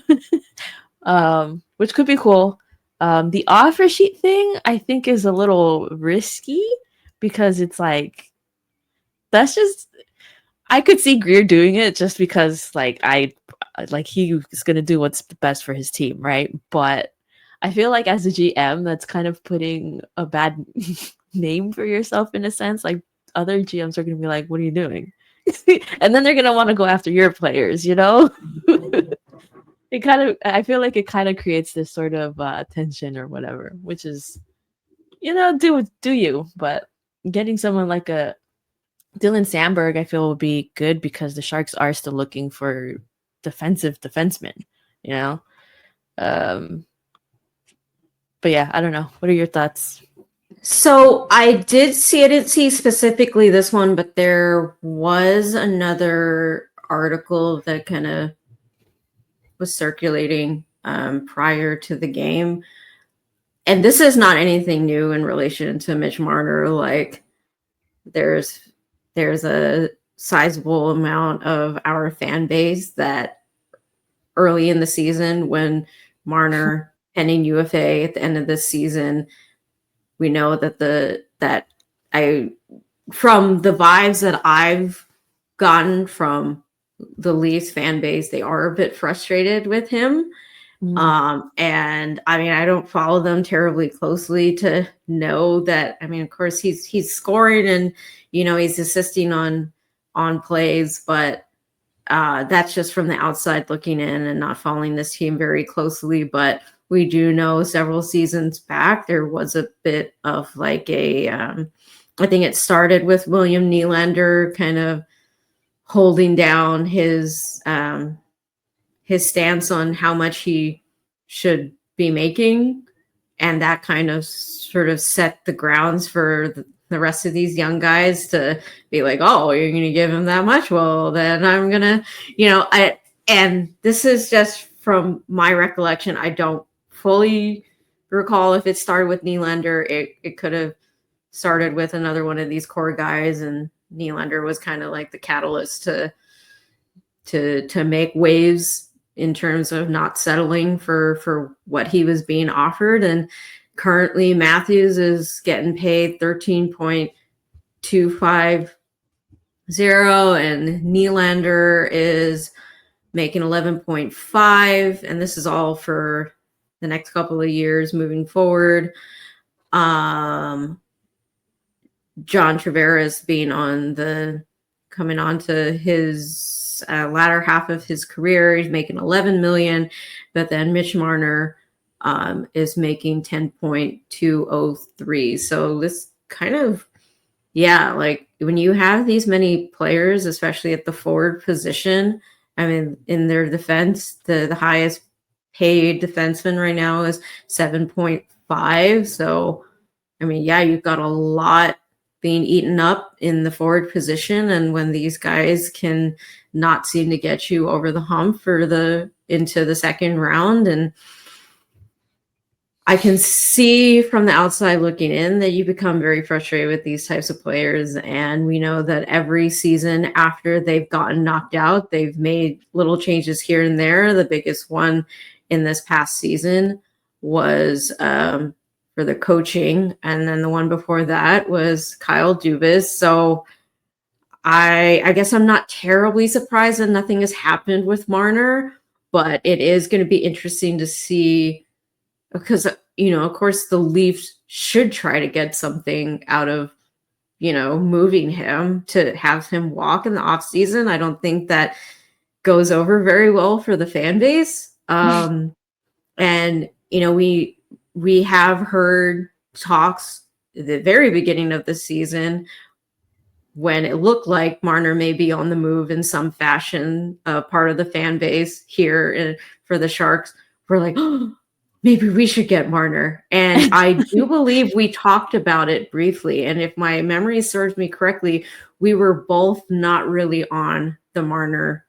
Which could be cool. The offer sheet thing, I think, is a little risky because it's like, that's just, I could see Greer doing it just because he's gonna do what's best for his team, right? But I feel like as a GM, that's kind of putting a bad name for yourself in a sense. Like other GMs are gonna be like, "What are you doing?" And then they're gonna want to go after your players, you know? I feel like it kind of creates this sort of tension or whatever, which is, do you? But getting someone like a Dylan Sandberg, I feel, will be good because the Sharks are still looking for defensive defensemen, you know? But yeah, I don't know. What are your thoughts? So I didn't see specifically this one, but there was another article that kind of was circulating prior to the game. And this is not anything new in relation to Mitch Marner. Like there's a sizable amount of our fan base that early in the season, when Marner pending UFA at the end of this season, we know that from the vibes that I've gotten from the Leafs fan base, they are a bit frustrated with him. And I mean, I don't follow them terribly closely to know that. I mean, of course, he's scoring and he's assisting on plays, but that's just from the outside looking in and not following this team very closely. But we do know several seasons back there was a bit of like I think it started with William Nylander kind of holding down his stance on how much he should be making, and that kind of sort of set the grounds for the rest of these young guys to be like, oh, you're going to give him that much? Well, then I'm going to, and this is just from my recollection. I don't fully recall if it started with Nylander. It could have started with another one of these core guys, and Nylander was kind of like the catalyst to make waves in terms of not settling for what he was being offered. And currently Matthews is getting paid 13.250 and Nylander is making 11.5, and this is all for the next couple of years moving forward. John Tavares coming on to his latter half of his career. He's making 11 million, but then Mitch Marner is making 10.203. So this kind of, like when you have these many players, especially at the forward position, I mean, in their defense, the highest paid defenseman right now is 7.5. So, I mean, you've got a lot being eaten up in the forward position. And when these guys can not seem to get you over the hump into the second round, and I can see from the outside looking in that you become very frustrated with these types of players. And we know that every season after they've gotten knocked out, they've made little changes here and there. The biggest one in this past season was for the coaching. And then the one before that was Kyle Dubas. So I guess I'm not terribly surprised that nothing has happened with Marner, but it is going to be interesting to see, because, of course the Leafs should try to get something out of, moving him, to have him walk in the off season. I don't think that goes over very well for the fan base. And, we have heard talks at the very beginning of the season when it looked like Marner may be on the move in some fashion. Part of the fan base here for the Sharks were like, oh, maybe we should get Marner. And I do believe we talked about it briefly. And if my memory serves me correctly, we were both not really on the Marner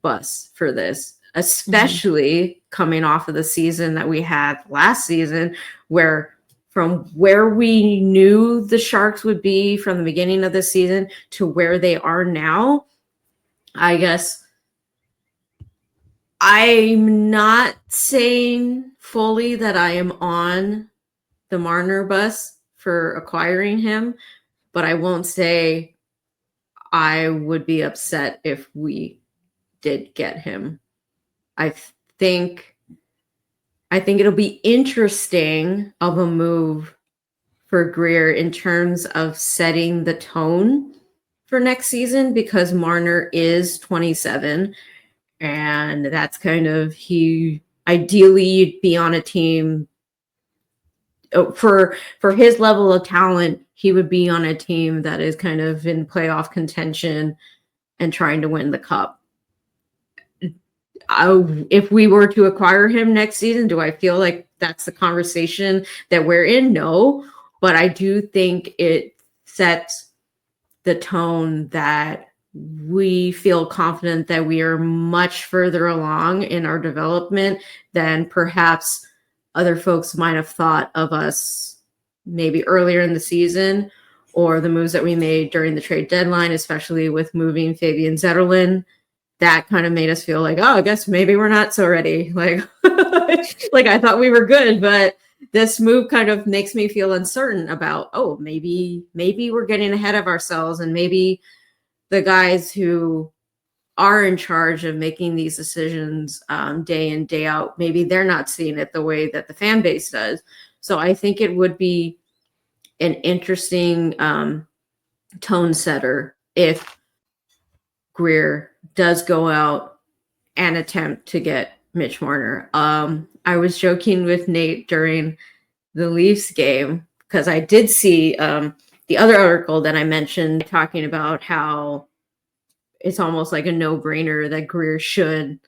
bus for this, especially coming off of the season that we had last season, where from where we knew the Sharks would be from the beginning of the season to where they are now, I guess I'm not saying fully that I am on the Marner bus for acquiring him, but I won't say I would be upset if we did get him. I think it'll be interesting of a move for Greer in terms of setting the tone for next season, because Marner is 27, and that's kind of, ideally you'd be on a team for his level of talent. He would be on a team that is kind of in playoff contention and trying to win the cup. If we were to acquire him next season, do I feel like that's the conversation that we're in? No, but I do think it sets the tone that we feel confident that we are much further along in our development than perhaps other folks might have thought of us maybe earlier in the season, or the moves that we made during the trade deadline, especially with moving Fabian Zetterlund. That kind of made us feel like, oh, I guess maybe we're not so ready. Like, like I thought we were good, but this move kind of makes me feel uncertain about, oh, maybe we're getting ahead of ourselves, and maybe the guys who are in charge of making these decisions day in, day out, maybe they're not seeing it the way that the fan base does. So I think it would be an interesting tone setter if Greer does go out and attempt to get Mitch Marner. I was joking with Nate during the Leafs game, because I did see the other article that I mentioned talking about how it's almost like a no-brainer that Greer should,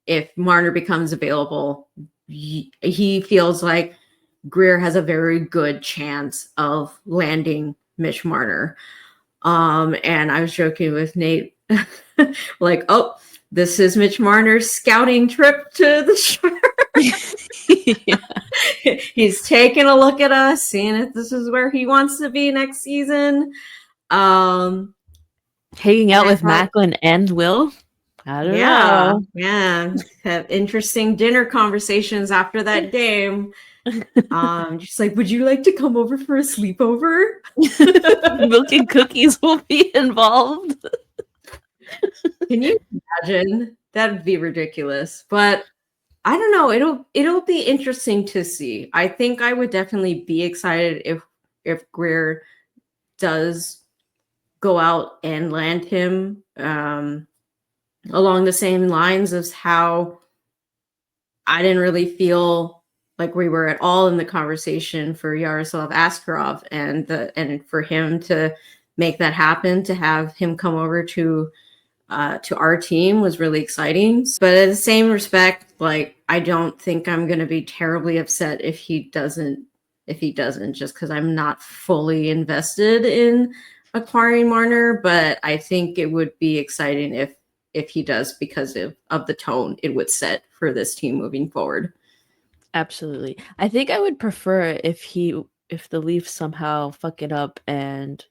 if Marner becomes available, he feels like Greer has a very good chance of landing Mitch Marner. And I was joking with Nate, like, oh, this is Mitch Marner's scouting trip to the Sharks. Yeah. He's taking a look at us, seeing if this is where he wants to be next season. Hanging out with Macklin and Will. I don't know. Yeah. Have interesting dinner conversations after that game. Just like, would you like to come over for a sleepover? Milk and cookies will be involved. Can you imagine? That'd be ridiculous. But I don't know. It'll be interesting to see. I think I would definitely be excited if Greer does go out and land him along the same lines as how I didn't really feel like we were at all in the conversation for Yaroslav Askarov, and for him to make that happen, to have him come over to our team was really exciting. But at the same respect, like, I don't think I'm going to be terribly upset if he doesn't, just because I'm not fully invested in acquiring Marner. But I think it would be exciting if he does, because of the tone it would set for this team moving forward. Absolutely. I think I would prefer if the Leafs somehow fuck it up and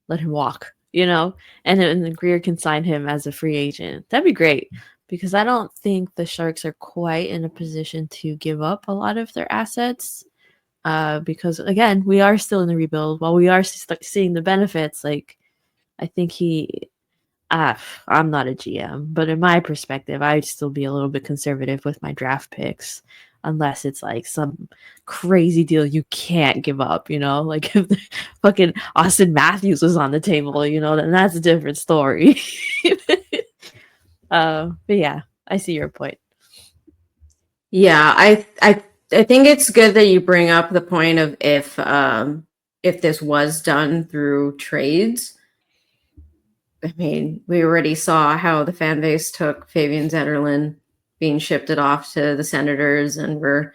let him walk, and then Greer can sign him as a free agent. That'd be great, because I don't think the Sharks are quite in a position to give up a lot of their assets. Because again, we are still in the rebuild. While we are seeing the benefits, like, I think I'm not a GM, but in my perspective, I'd still be a little bit conservative with my draft picks, unless it's like some crazy deal you can't give up, like if the fucking Austin Matthews was on the table, then that's a different story. But yeah, I see your point. Yeah, I think it's good that you bring up the point of if this was done through trades. I mean, we already saw how the fan base took Fabian Zetterlund being shipped it off to the Senators, and we're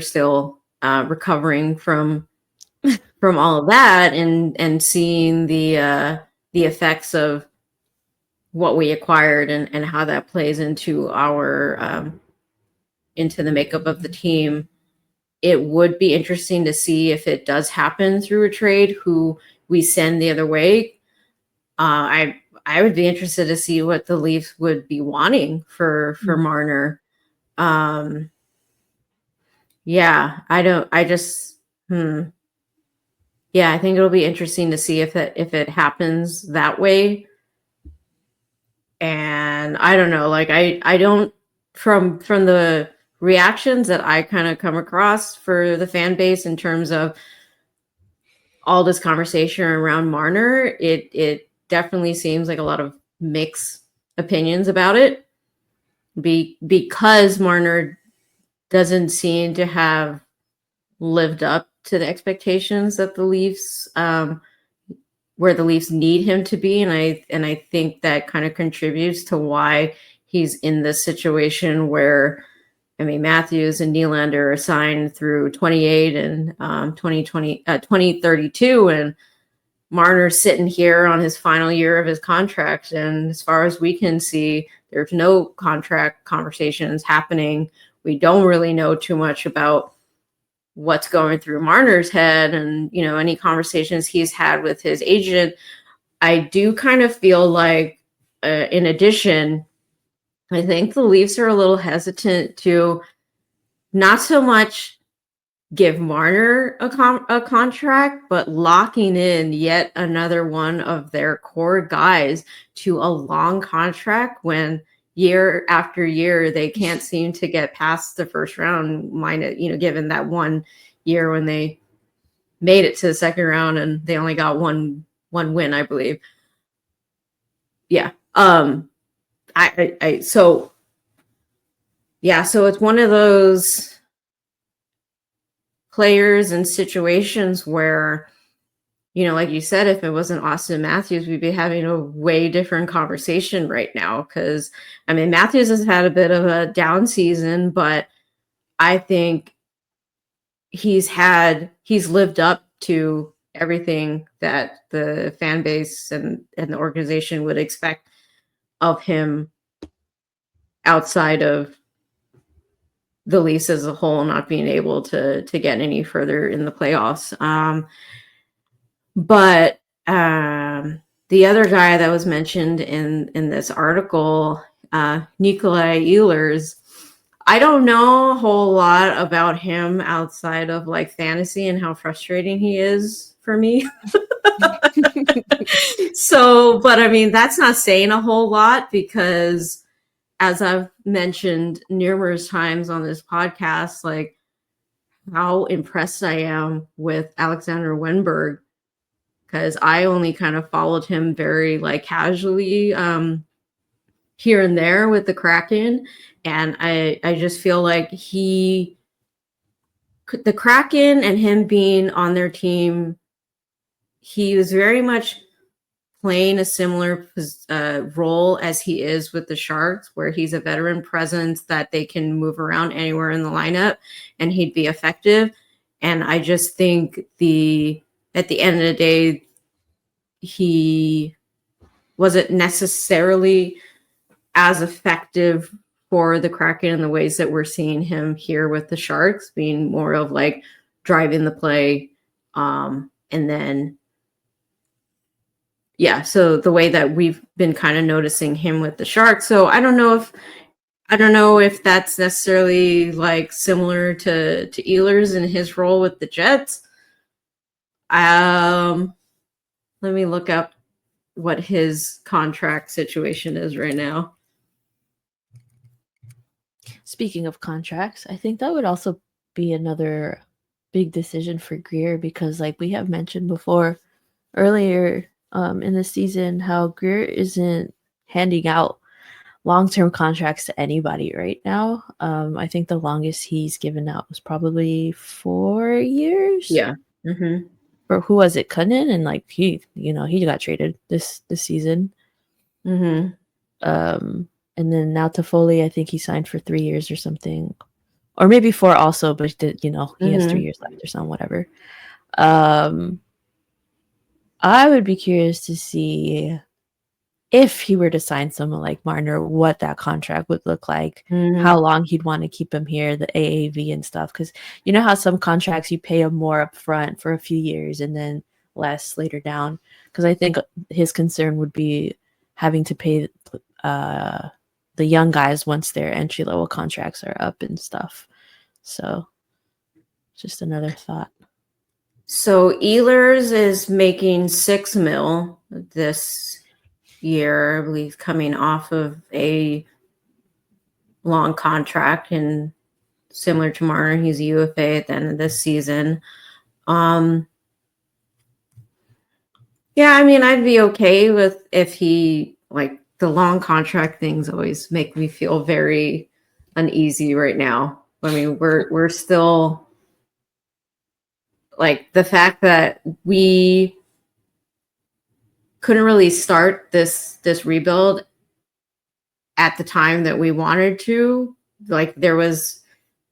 still recovering from all of that, and seeing the effects of what we acquired, and how that plays into our into the makeup of the team. It would be interesting to see if it does happen through a trade, who we send the other way. I would be interested to see what the Leafs would be wanting for Marner. Yeah, Yeah, I think it'll be interesting to see if it happens that way. And I don't know, like, I don't, from the reactions that I kind of come across for the fan base in terms of all this conversation around Marner, it definitely seems like a lot of mixed opinions about it, because Marner doesn't seem to have lived up to the expectations that the Leafs, where the Leafs need him to be, and I think that kind of contributes to why he's in this situation where, I mean, Matthews and Nylander are signed through 28 and 2032, and Marner's sitting here on his final year of his contract. And as far as we can see, there's no contract conversations happening. We don't really know too much about what's going through Marner's head, and, any conversations he's had with his agent. I do kind of feel like, in addition, I think the Leafs are a little hesitant to not so much give Marner a contract, but locking in yet another one of their core guys to a long contract when year after year they can't seem to get past the first round, given that one year when they made it to the second round and they only got one win, I believe. Yeah. So it's one of those players and situations where, like you said, if it wasn't Austin Matthews, we'd be having a way different conversation right now. Because, I mean, Matthews has had a bit of a down season, but I think he's lived up to everything that the fan base and the organization would expect of him outside of the Leafs as a whole not being able to get any further in the playoffs. But the other guy that was mentioned in this article, Nikolai Ehlers, I don't know a whole lot about him outside of like fantasy and how frustrating he is for me. So, but I mean, that's not saying a whole lot because as I've mentioned numerous times on this podcast, like how impressed I am with Alexander Wenberg, because I only kind of followed him very like casually here and there with the Kraken. And I just feel like the Kraken and him being on their team, he was very much playing a similar role as he is with the Sharks, where he's a veteran presence that they can move around anywhere in the lineup and he'd be effective. And I just think at the end of the day, he wasn't necessarily as effective for the Kraken in the ways that we're seeing him here with the Sharks, being more of like driving the play. And then, yeah, so the way that we've been kind of noticing him with the Sharks. So I don't know if that's necessarily like similar to Ehlers in his role with the Jets. Let me look up what his contract situation is right now. Speaking of contracts, I think that would also be another big decision for Greer because, like we have mentioned before earlier in the season, how Greer isn't handing out long-term contracts to anybody right now. I think the longest he's given out was probably 4 years. Yeah. Mm-hmm. Or who was it? Cunnin, and like he got traded this season. Mm-hmm. And then now Toffoli, I think he signed for 3 years or something, or maybe 4 also, but he has 3 years left or something, whatever. I would be curious to see if he were to sign someone like Marner, what that contract would look like, how long he'd want to keep him here, the AAV and stuff. Because you know how some contracts you pay him more up front for a few years and then less later down. Because I think his concern would be having to pay the young guys once their entry level contracts are up and stuff. So just another thought. So Ehlers is making $6 million this year, I believe, coming off of a long contract, and similar to Marner, he's a UFA at the end of this season. Yeah, I mean, I'd be okay with if he, like, the long contract things always make me feel very uneasy right now. I mean, we're still, like, the fact that we couldn't really start this rebuild at the time that we wanted to. Like, there was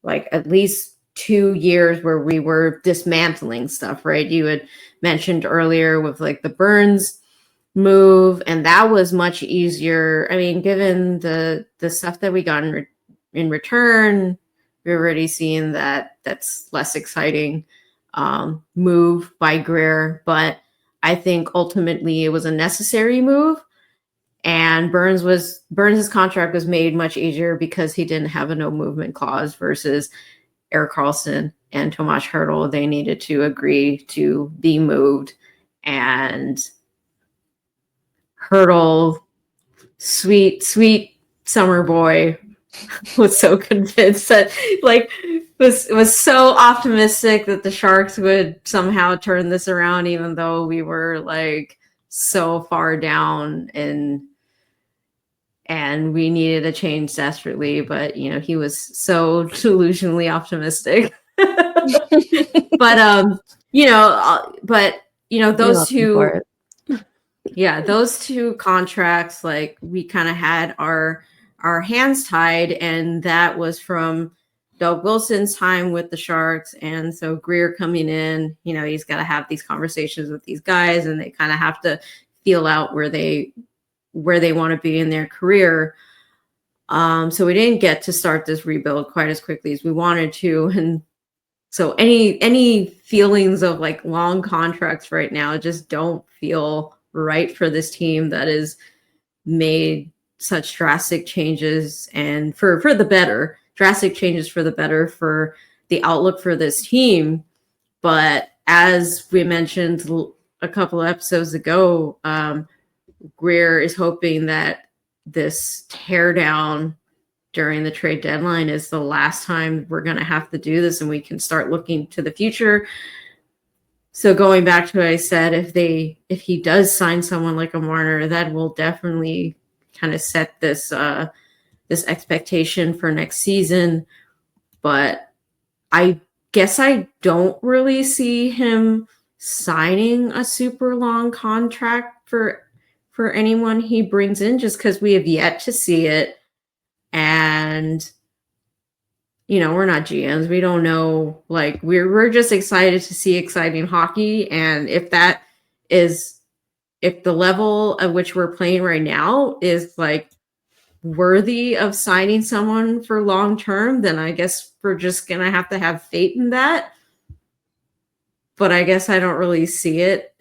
like at least 2 years where we were dismantling stuff, right? You had mentioned earlier with like the Burns move, and that was much easier. I mean, given the stuff that we got in return, we're already seeing that that's less exciting move by Greer, but I think ultimately it was a necessary move. And Burns's contract was made much easier because he didn't have a no movement clause versus Erik Karlsson and Tomas Hertl. They needed to agree to be moved. And Hertl, sweet summer boy, was so convinced that, like, was so optimistic that the Sharks would somehow turn this around, even though we were like so far down and we needed a change desperately. But he was so delusionally optimistic. But those two, those two contracts, like, we kind of had our hands tied, and that was from Doug Wilson's time with the Sharks, and so Greer coming in, he's got to have these conversations with these guys, and they kind of have to feel out where they want to be in their career. So we didn't get to start this rebuild quite as quickly as we wanted to, and so any feelings of like long contracts right now just don't feel right for this team that has made such drastic changes, and for the better, drastic changes for the better for the outlook for this team. But as we mentioned a couple of episodes ago, Greer is hoping that this teardown during the trade deadline is the last time we're going to have to do this, and we can start looking to the future. So going back to what I said, if he does sign someone like a Marner, that will definitely kind of set this this expectation for next season. But I guess I don't really see him signing a super long contract for anyone he brings in, just because we have yet to see it. And we're not GMs. We don't know. Like, we're just excited to see exciting hockey. And if the level at which we're playing right now is like worthy of signing someone for long term, then I guess we're just gonna have to have faith in that. But I guess I don't really see it.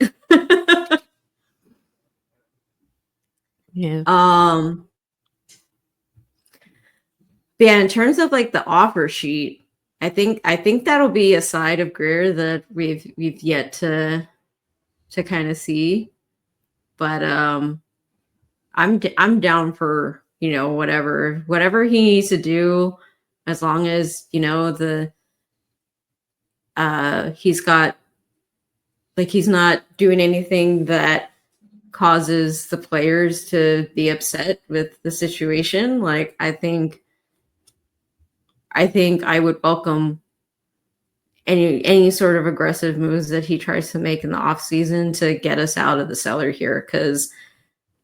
Yeah. Yeah, in terms of like the offer sheet, I think that'll be a side of Greer that we've yet to kind of see. But I'm down for whatever he needs to do, as long as he's got, like, he's not doing anything that causes the players to be upset with the situation. Like, I think I would welcome any sort of aggressive moves that he tries to make in the off season to get us out of the cellar here, because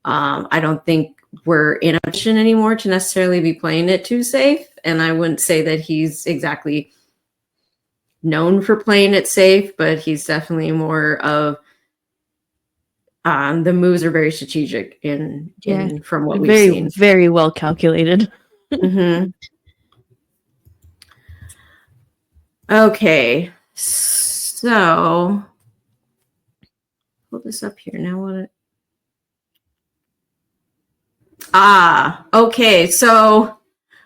I don't think we're in a position anymore to necessarily be playing it too safe. And I wouldn't say that he's exactly known for playing it safe, but he's definitely more of the moves are very strategic in from what we've seen. Very well calculated. Mm-hmm. Okay, so pull this up here now. Okay, so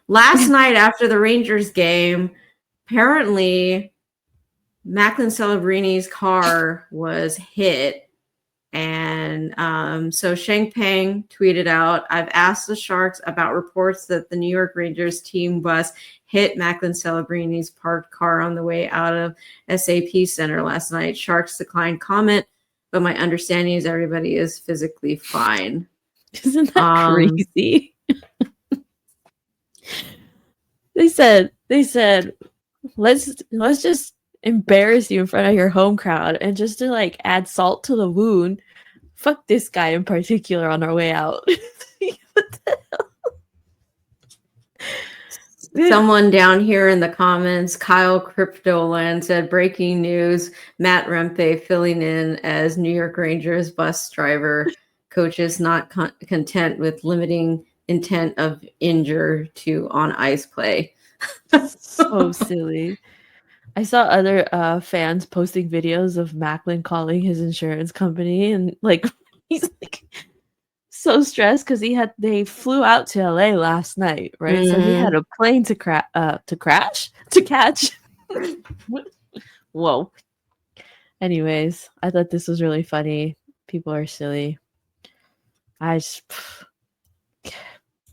last night after the Rangers game, apparently Macklin Celebrini's car was hit, and so Sheng Peng tweeted out, "I've asked the Sharks about reports that the New York Rangers team bus hit Macklin Celebrini's parked car on the way out of SAP Center last night. Sharks declined comment, but my understanding is everybody is physically fine." Isn't that crazy? They said, let's just embarrass you in front of your home crowd, and just to like add salt to the wound, fuck this guy in particular on our way out. What the hell? Someone down here in the comments, Kyle Cryptoland, said, "Breaking news, Matt Rempe filling in as New York Rangers bus driver. Coach is not content with limiting intent of injure to on ice play." So silly. I saw other fans posting videos of Macklin calling his insurance company, and like he's like so stressed because they flew out to LA last night, right? Mm-hmm. So he had a plane to catch. Whoa. Anyways, I thought this was really funny. People are silly.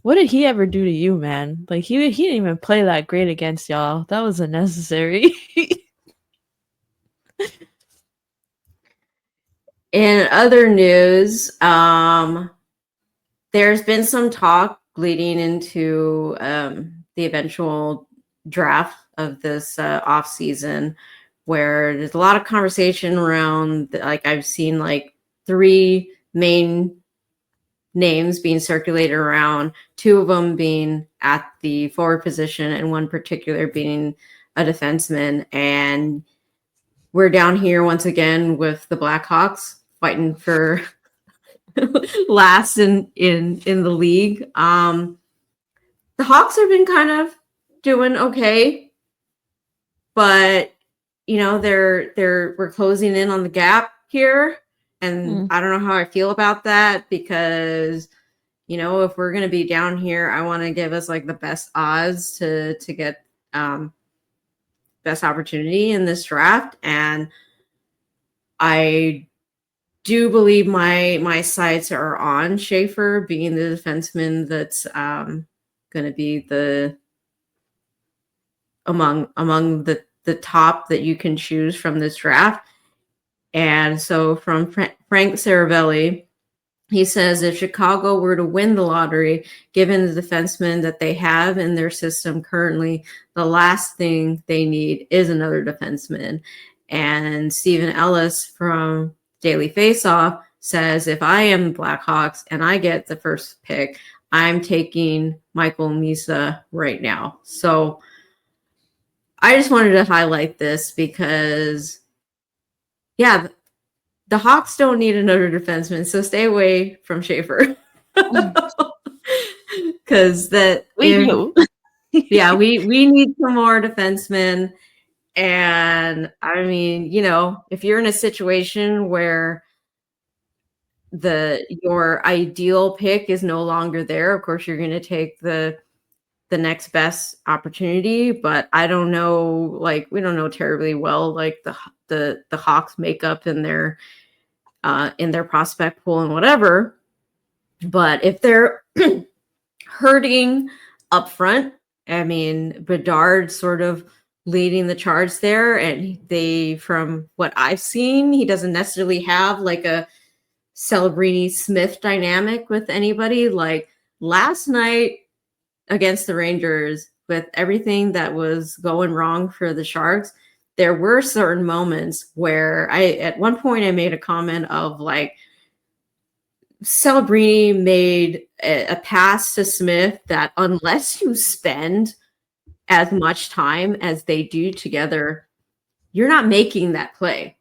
What did he ever do to you, man? Like, he didn't even play that great against y'all. That was unnecessary. In other news, there's been some talk leading into the eventual draft of this off season, where there's a lot of conversation around, like, I've seen like 3 main names being circulated around, two of them being at the forward position and one particular being a defenseman. And we're down here once again with the Blackhawks fighting for last in the league. The Hawks have been kind of doing okay, but we're closing in on the gap here, and I don't know how I feel about that, because if we're going to be down here, I want to give us like the best odds to get best opportunity in this draft. And I do believe my sights are on Schaefer being the defenseman that's going to be the among the top that you can choose from this draft. And so from Frank Saravelli, he says, if Chicago were to win the lottery, given the defensemen that they have in their system currently, the last thing they need is another defenseman. And Stephen Ellis from Daily Faceoff says, if I am Blackhawks and I get the first pick, I'm taking Michael Misa right now. So I just wanted to highlight this because, yeah, the Hawks don't need another defenseman, so stay away from Schaefer. Because we do. Yeah, we need some more defensemen. And I mean, if you're in a situation where your ideal pick is no longer there, of course you're going to take the next best opportunity. But I don't know, we don't know terribly well the Hawks makeup in their prospect pool and whatever. But if they're hurting up front, I mean, Bedard sort of leading the charge there, and from what I've seen, he doesn't necessarily have like a Celebrini Smith dynamic with anybody. Like last night against the Rangers, with everything that was going wrong for the Sharks, there were certain moments where at one point I made a comment of like, Celebrini made a pass to Smith that unless you spend as much time as they do together, you're not making that play.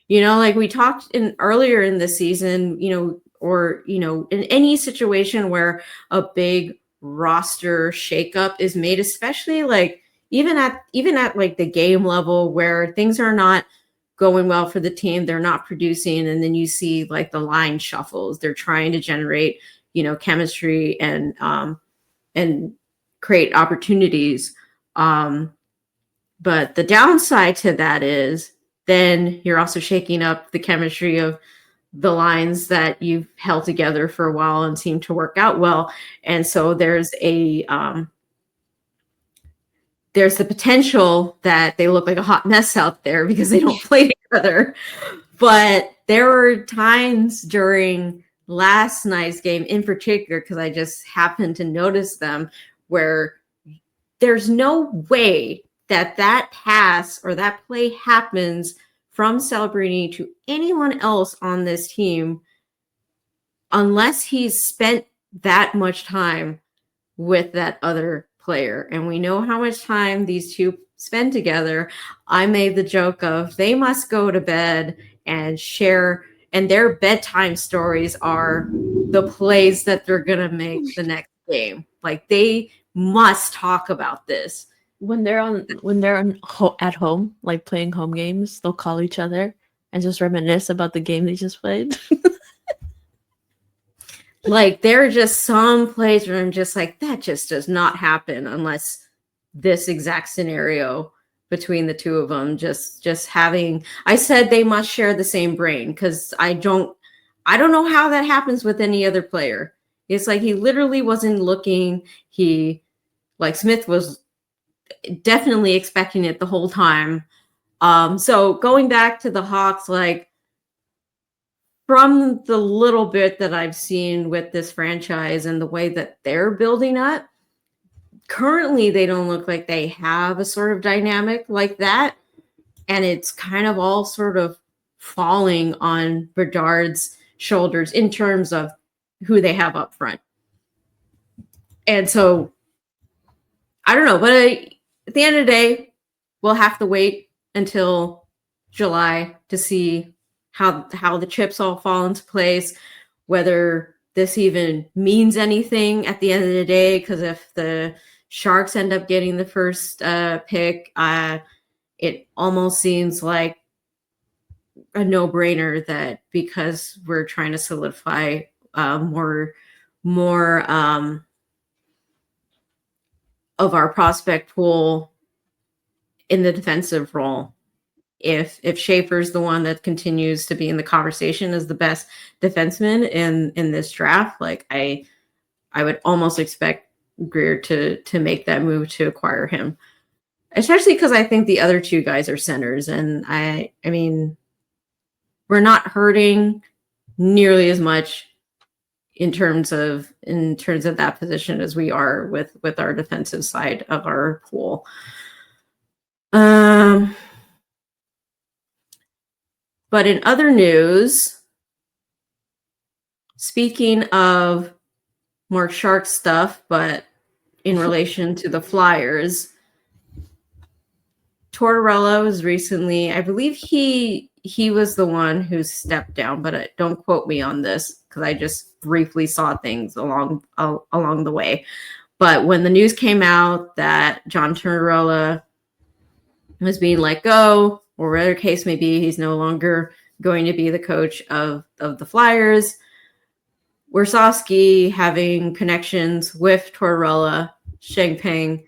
Like we talked earlier in the season, or in any situation where a big roster shakeup is made, especially like even at like the game level where things are not going well for the team, they're not producing, and then you see like the line shuffles. They're trying to generate, chemistry and create opportunities. But the downside to that is then you're also shaking up the chemistry of the lines that you've held together for a while and seem to work out well. And so there's the potential that they look like a hot mess out there because they don't play together. But there were times during last night's game in particular, because I just happened to notice them, where there's no way that pass or that play happens from Celebrini to anyone else on this team unless he's spent that much time with that other player. And we know how much time these two spend together. I made the joke of they must go to bed and share, and their bedtime stories are the plays that they're going to make the next game. Like they must talk about this. When they're at home, like playing home games, they'll call each other and just reminisce about the game they just played. Like there are just some plays where I'm just like, that just does not happen unless this exact scenario between the two of them just having. I said they must share the same brain, because I don't know how that happens with any other player. It's like he literally wasn't looking. Smith was definitely expecting it the whole time. So going back to the Hawks, like from the little bit that I've seen with this franchise and the way that they're building up, currently they don't look like they have a sort of dynamic like that. And it's kind of all sort of falling on Bedard's shoulders in terms of who they have up front. And so I don't know, but at the end of the day, we'll have to wait until July to see how the chips all fall into place, whether this even means anything at the end of the day. Because if the Sharks end up getting the first pick, it almost seems like a no-brainer that because we're trying to solidify more of our prospect pool in the defensive role. If Schaefer's the one that continues to be in the conversation as the best defenseman in this draft, like I would almost expect Greer to make that move to acquire him, especially because I think the other two guys are centers, and I mean we're not hurting nearly as much in terms of that position as we are with our defensive side of our pool. But in other news, speaking of more Shark stuff, but in relation to the Flyers, Tortorella was recently, I believe he was the one who stepped down, but don't quote me on this because I just briefly saw things along the way. But when the news came out that John Tortorella was being let go, or whatever case may be, he's no longer going to be the coach of the Flyers. Wersofsky, having connections with Tortorella, Shengpeng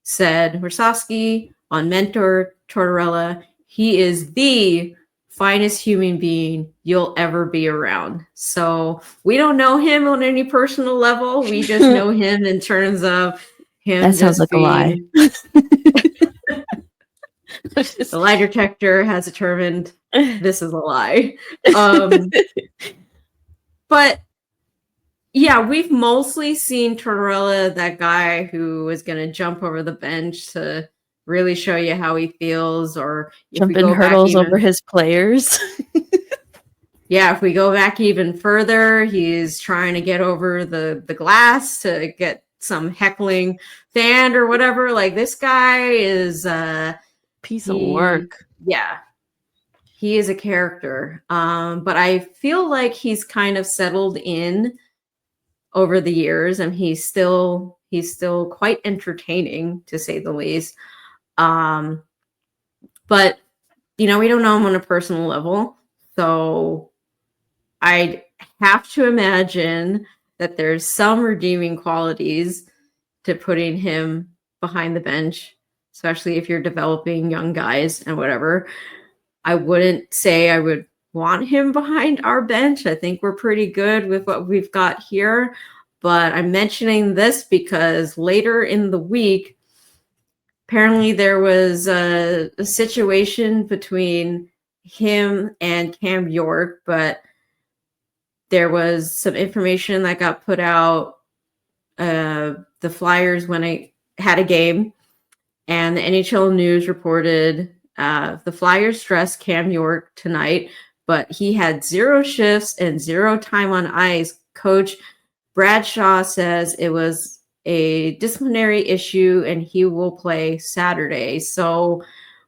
said, Wersofsky on mentor Tortorella, he is the finest human being you'll ever be around. So we don't know him on any personal level. We just know him in terms of him. That sounds like a lie. The lie detector has determined this is a lie. But yeah, we've mostly seen Tortorella, that guy who is going to jump over the bench to really show you how he feels, or jump in hurdles over his players. Yeah, if we go back even further, he's trying to get over the glass to get some heckling fan or whatever. Like, this guy is piece of work. Yeah, he is a character. But I feel like he's kind of settled in over the years, and he's still quite entertaining, to say the least. But we don't know him on a personal level, so I'd have to imagine that there's some redeeming qualities to putting him behind the bench, especially if you're developing young guys and whatever. I wouldn't say I would want him behind our bench. I think we're pretty good with what we've got here. But I'm mentioning this because later in the week, apparently there was a situation between him and Cam York, but there was some information that got put out. The Flyers, when I had a game, and the NHL News reported the Flyers dressed Cam York tonight, but he had 0 shifts and 0 time on ice. Coach Bradshaw says it was a disciplinary issue and he will play Saturday. So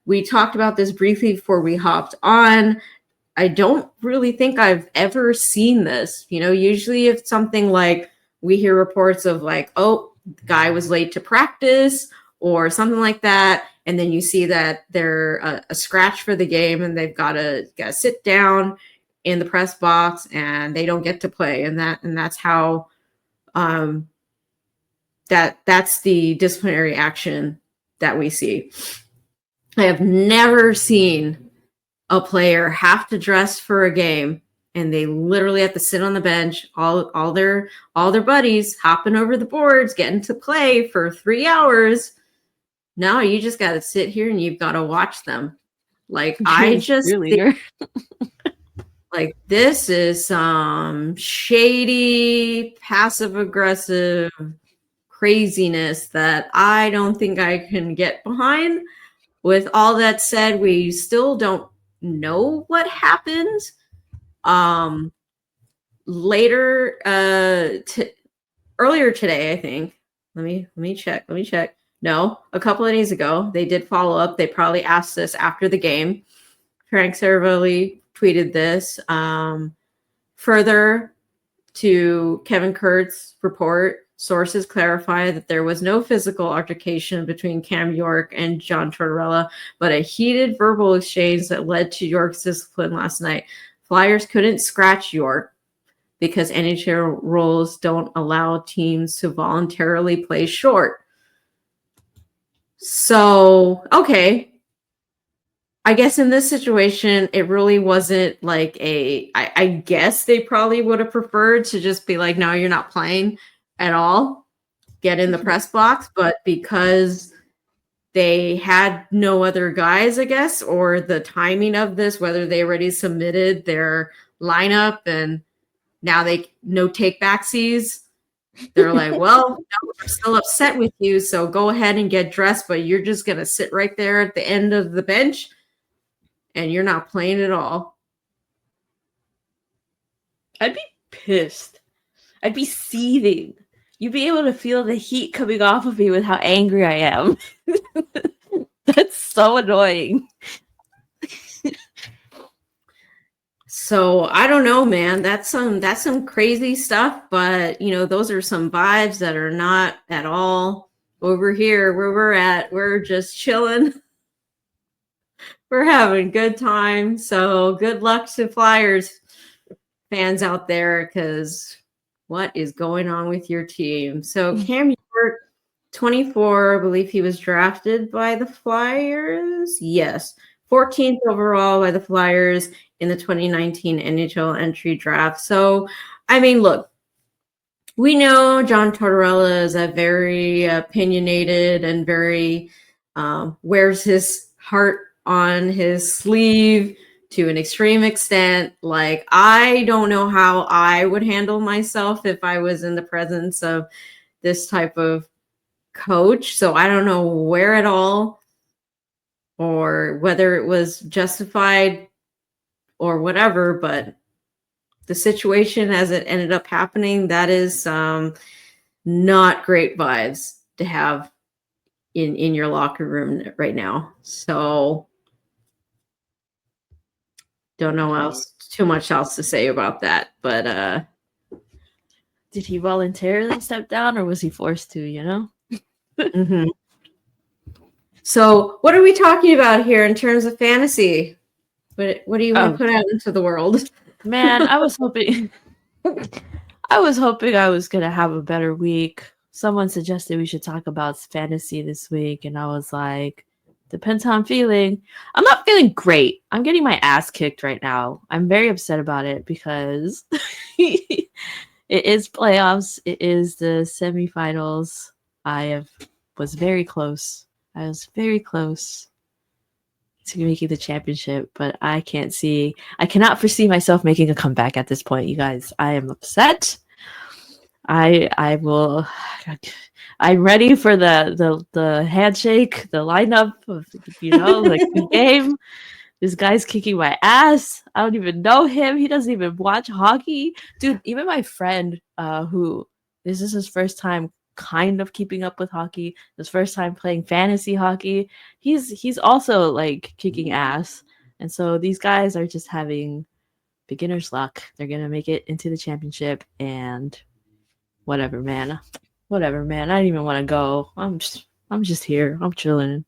we talked about this briefly before we hopped on. I don't really think I've ever seen this. Usually if something like, we hear reports of like, oh, the guy was late to practice or something like that, and then you see that they're a scratch for the game and they've got to sit down in the press box and they don't get to play, and that's how that's the disciplinary action that we see. I have never seen a player have to dress for a game and they literally have to sit on the bench, all their buddies hopping over the boards, getting to play for 3 hours. No, you just got to sit here and you've got to watch them. Like, I just think, like, this is some shady, passive-aggressive craziness that I don't think I can get behind. With all that said, we still don't know what happened. later, earlier today, I think. Let me check. No, a couple of days ago, they did follow up. They probably asked this after the game. Frank Saravalli tweeted this. Further to Kevin Kurtz's report, sources clarify that there was no physical altercation between Cam York and John Tortorella, but a heated verbal exchange that led to York's discipline last night. Flyers couldn't scratch York because NHL rules don't allow teams to voluntarily play short. So, okay. I guess in this situation, it really wasn't like I guess they probably would have preferred to just be like, no, you're not playing at all. Get in the press box. But because they had no other guys, I guess, or the timing of this, whether they already submitted their lineup and now they no take backsies. They're like, well, no, we're still upset with you, so go ahead and get dressed, but you're just going to sit right there at the end of the bench and you're not playing at all. I'd be pissed. I'd be seething. You'd be able to feel the heat coming off of me with how angry I am. That's so annoying. So I don't know, man. That's some crazy stuff, but you know, those are some vibes that are not at all over here where we're at. We're just chilling. We're having good time. So good luck to Flyers fans out there, because what is going on with your team? So Cam York, 24, I believe he was drafted by the Flyers. Yes. 14th overall by the Flyers in the 2019 NHL entry draft. So, I mean, look, we know John Tortorella is a very opinionated and very wears his heart on his sleeve to an extreme extent. Like, I don't know how I would handle myself if I was in the presence of this type of coach. So I don't know where at all, or whether it was justified or whatever, but the situation as it ended up happening, that is not great vibes to have in your locker room right now. So don't know too much else to say about that, but did he voluntarily step down or was he forced to, you know? Mm-hmm. So what are we talking about here in terms of fantasy? What do you want to put out into the world? Man, I was hoping I was going to have a better week. Someone suggested we should talk about fantasy this week, and I was like, depends how I'm feeling. I'm not feeling great. I'm getting my ass kicked right now. I'm very upset about it because it is playoffs. It is the semifinals. Was very close. I was very close to making the championship, but I cannot foresee myself making a comeback at this point, you guys. I am upset. I'm ready for the handshake, the lineup of, you know, like the game. This guy's kicking my ass. I don't even know him. He doesn't even watch hockey. Dude, even my friend, who this is his first time kind of keeping up with hockey, his first time playing fantasy hockey, he's also like kicking ass. And so these guys are just having beginner's luck. They're gonna make it into the championship, and whatever, man. I don't even want to go. I'm just here. I'm chilling.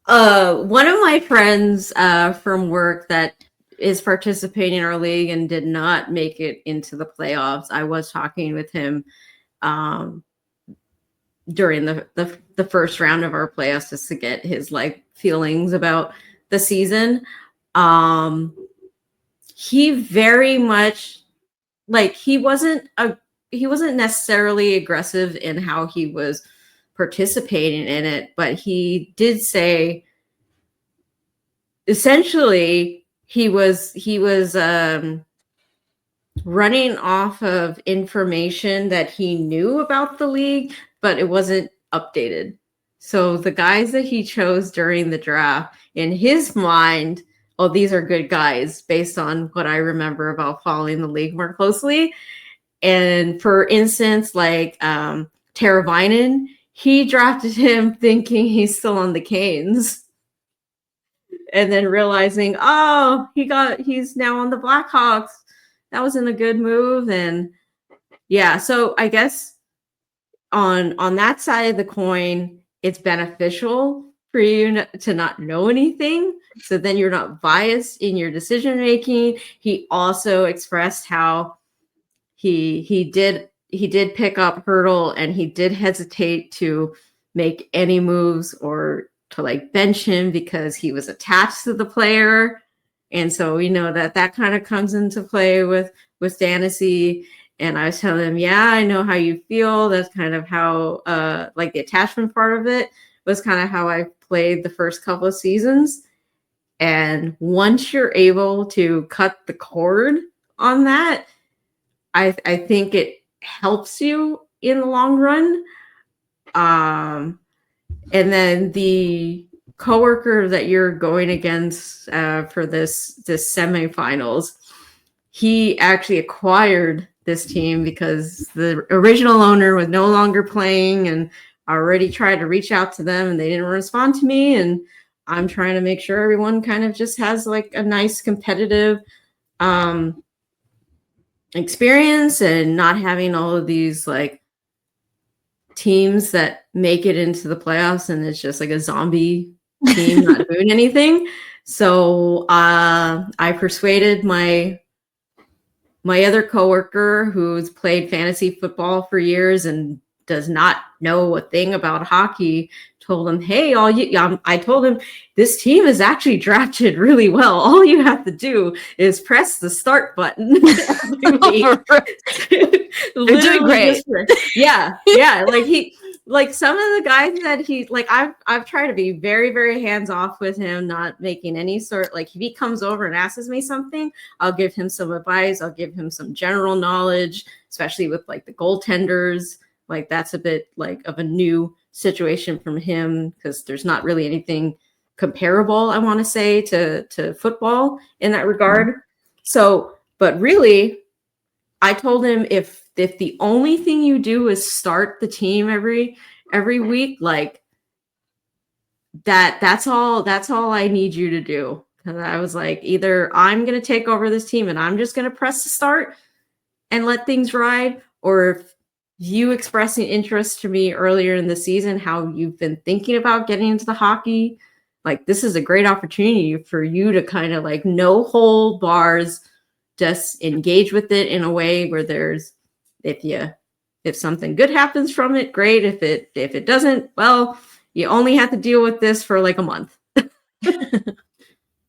One of my friends from work that is participating in our league and did not make it into the playoffs. I was talking with him during the first round of our playoffs just to get his like feelings about the season. He very much like he wasn't necessarily aggressive in how he was participating in it, but he did say essentially he was running off of information that he knew about the league, but it wasn't updated. So the guys that he chose during the draft, in his mind, oh, these are good guys based on what I remember about following the league more closely. And for instance, like Teravainen, he drafted him thinking he's still on the Canes. And then realizing, oh, he's now on the Blackhawks. That wasn't a good move. And yeah, so I guess on that side of the coin, it's beneficial for you to not know anything. So then you're not biased in your decision making. He also expressed how he did pick up Hurdle, and he did hesitate to make any moves or to like bench him because he was attached to the player. And so we know that kind of comes into play with fantasy. And I was telling him, yeah, I know how you feel. That's kind of how like the attachment part of it was kind of how I played the first couple of seasons. And once you're able to cut the cord on that, I think it helps you in the long run. And then the coworker that you're going against for this semifinals, he actually acquired this team because the original owner was no longer playing, and I already tried to reach out to them and they didn't respond to me. And I'm trying to make sure everyone kind of just has like a nice competitive experience, and not having all of these like teams that make it into the playoffs and it's just like a zombie team not doing anything. So I persuaded my other coworker who's played fantasy football for years and does not know a thing about hockey. Told him, hey, I told him this team is actually drafted really well. All you have to do is press the start button. They're doing great. Yeah. Like some of the guys that he's like, I've tried to be very, very hands off with him, not making any sort, like if he comes over and asks me something, I'll give him some advice. I'll give him some general knowledge, especially with like the goaltenders. Like that's a bit like of a new situation from him because there's not really anything comparable, I want to say, to football in that regard. Mm-hmm. So, but really, I told him if the only thing you do is start the team every week, like that's all I need you to do. And I was like, either I'm going to take over this team and I'm just going to press the start and let things ride, or if you expressing interest to me earlier in the season, how you've been thinking about getting into the hockey, like this is a great opportunity for you to kind of like no hold bars, just engage with it in a way where there's, if something good happens from it, great. If it doesn't, well, you only have to deal with this for like a month.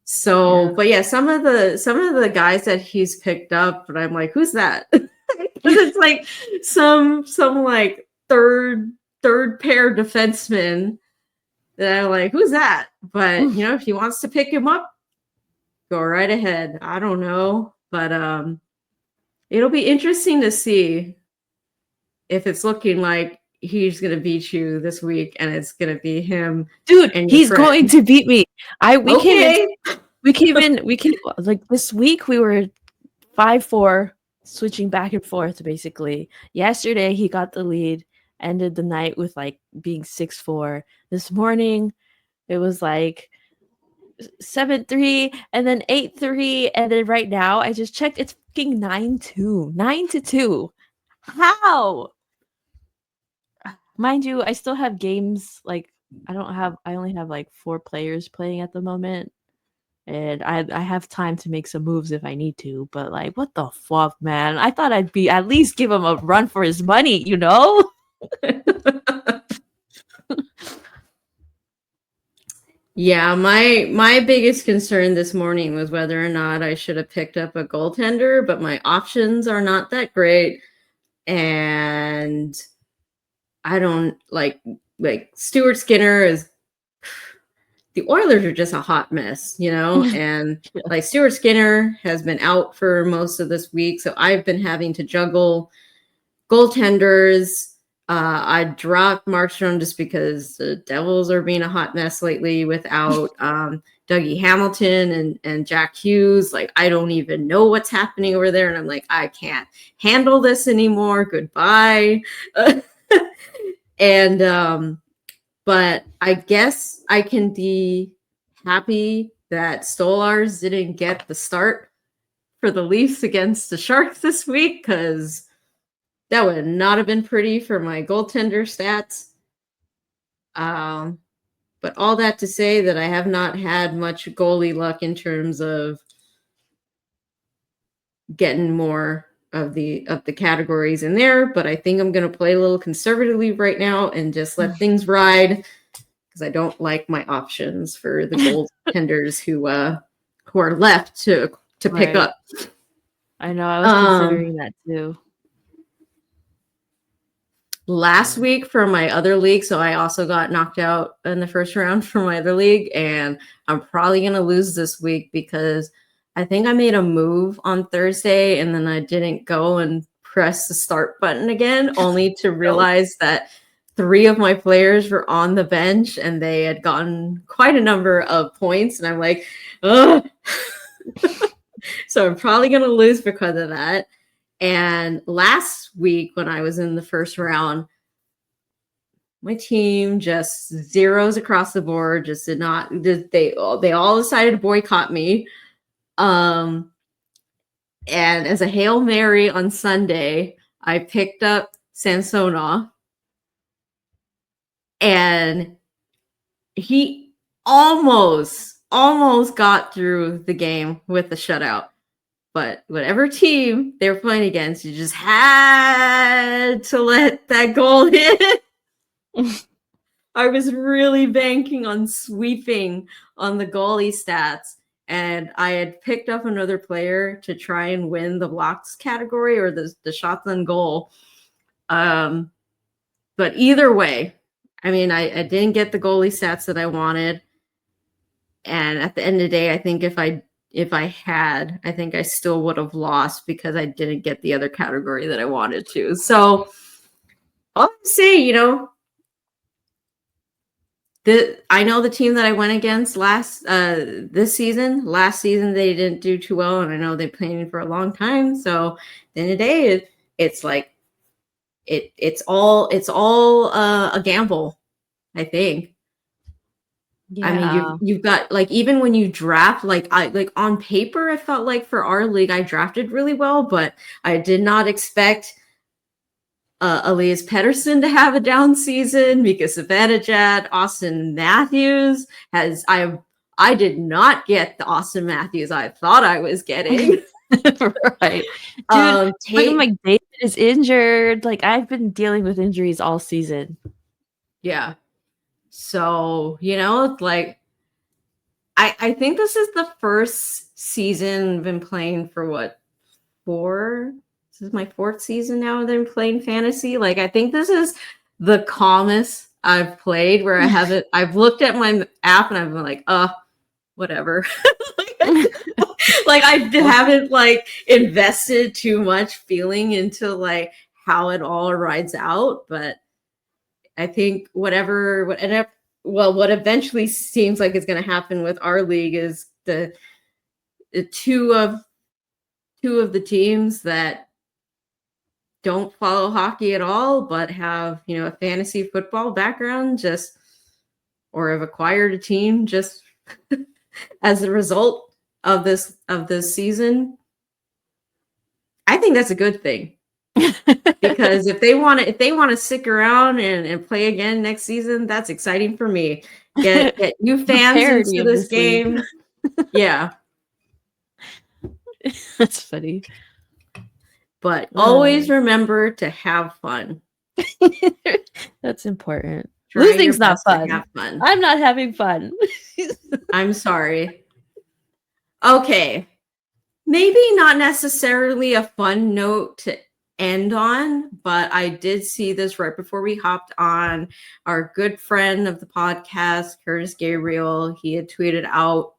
So, yeah. But yeah, some of the guys that he's picked up, but I'm like, who's that? It's like some like third pair defenseman that I'm like, who's that? But you know, if he wants to pick him up, go right ahead. I don't know, but it'll be interesting to see if it's looking like he's gonna beat you this week, and it's gonna be him. Dude, he's going to beat me. We came in like this week we were 5-4. Switching back and forth, basically. Yesterday, he got the lead, ended the night with like being 6-4. This morning, it was like 7-3, and then 8-3, and then right now, I just checked, it's fucking 9-2. 9-2. How? Mind you, I still have games, like, I only have like 4 players playing at the moment. And I have time to make some moves if I need to, but like, what the fuck, man? I thought I'd be at least give him a run for his money, you know? Yeah, my biggest concern this morning was whether or not I should have picked up a goaltender, but my options are not that great, and I don't like Stuart Skinner is. The Oilers are just a hot mess, you know, and like Stuart Skinner has been out for most of this week. So I've been having to juggle goaltenders. I dropped Markstrom just because the Devils are being a hot mess lately without Dougie Hamilton and Jack Hughes. Like, I don't even know what's happening over there. And I'm like, I can't handle this anymore. Goodbye. And but I guess I can be happy that Stolars didn't get the start for the Leafs against the Sharks this week, because that would not have been pretty for my goaltender stats. But all that to say that I have not had much goalie luck in terms of getting more of the categories in there. But I think I'm going to play a little conservatively right now and just let things ride, because I don't like my options for the goaltenders who are left to pick up. I know. I was considering that too. Last week for my other league, so I also got knocked out in the first round for my other league, and I'm probably going to lose this week because I think I made a move on Thursday and then I didn't go and press the start button again, only to realize that 3 of my players were on the bench and they had gotten quite a number of points, and I'm like, ugh. So I'm probably going to lose because of that. And last week when I was in the first round, my team just zeros across the board, just did not, they all decided to boycott me. And as a Hail Mary on Sunday, I picked up Sansona, and he almost got through the game with the shutout. But whatever team they were playing against, you just had to let that goal hit. I was really banking on sweeping on the goalie stats, and I had picked up another player to try and win the blocks category or the shots on goal. But either way, I mean, I didn't get the goalie stats that I wanted. And at the end of the day, I think if I had, I think I still would have lost because I didn't get the other category that I wanted to. So I'll say, I know the team that I went against this season. Last season they didn't do too well, and I know they've played for a long time. So at the end of the day, it's like it's all a gamble, I think. Yeah. I mean, you've got, like, even when you draft, like on paper, I felt like for our league I drafted really well, but I did not expect Elias Pettersson to have a down season, Mika Zibanejad, Austin Matthews. I did not get the Austin Matthews I thought I was getting. Right. Dude, David is injured. Like, I've been dealing with injuries all season. Yeah. So, like, I think this is the first season I've been playing for what, 4? This is my 4th season now that I'm playing fantasy. Like, I think this is the calmest I've played, where I've looked at my app and I've been like, whatever. Like, I haven't, like, invested too much feeling into, like, how it all rides out. But I think what eventually seems like is going to happen with our league is the two of the teams that don't follow hockey at all, but have, a fantasy football background, or have acquired a team just as a result of this season. I think that's a good thing. Because if they want to stick around and play again next season, that's exciting for me. Get new fans into this game. Yeah. That's funny. But always remember to have fun. That's important. Losing's not fun. I'm not having fun. I'm sorry. Okay. Maybe not necessarily a fun note to end on, but I did see this right before we hopped on. Our good friend of the podcast, Curtis Gabriel, he had tweeted out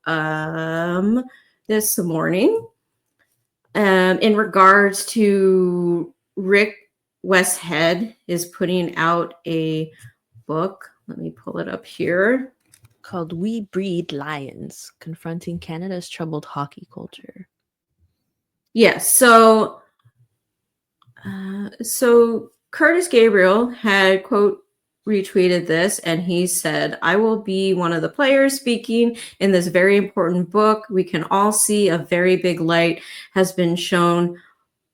this morning in regards to Rick Westhead is putting out a book. Let me pull it up here. Called We Breed Lions, Confronting Canada's Troubled Hockey Culture. Yes. So Curtis Gabriel had, quote, retweeted this, and he said, "I will be one of the players speaking in this very important book. We can all see a very big light has been shown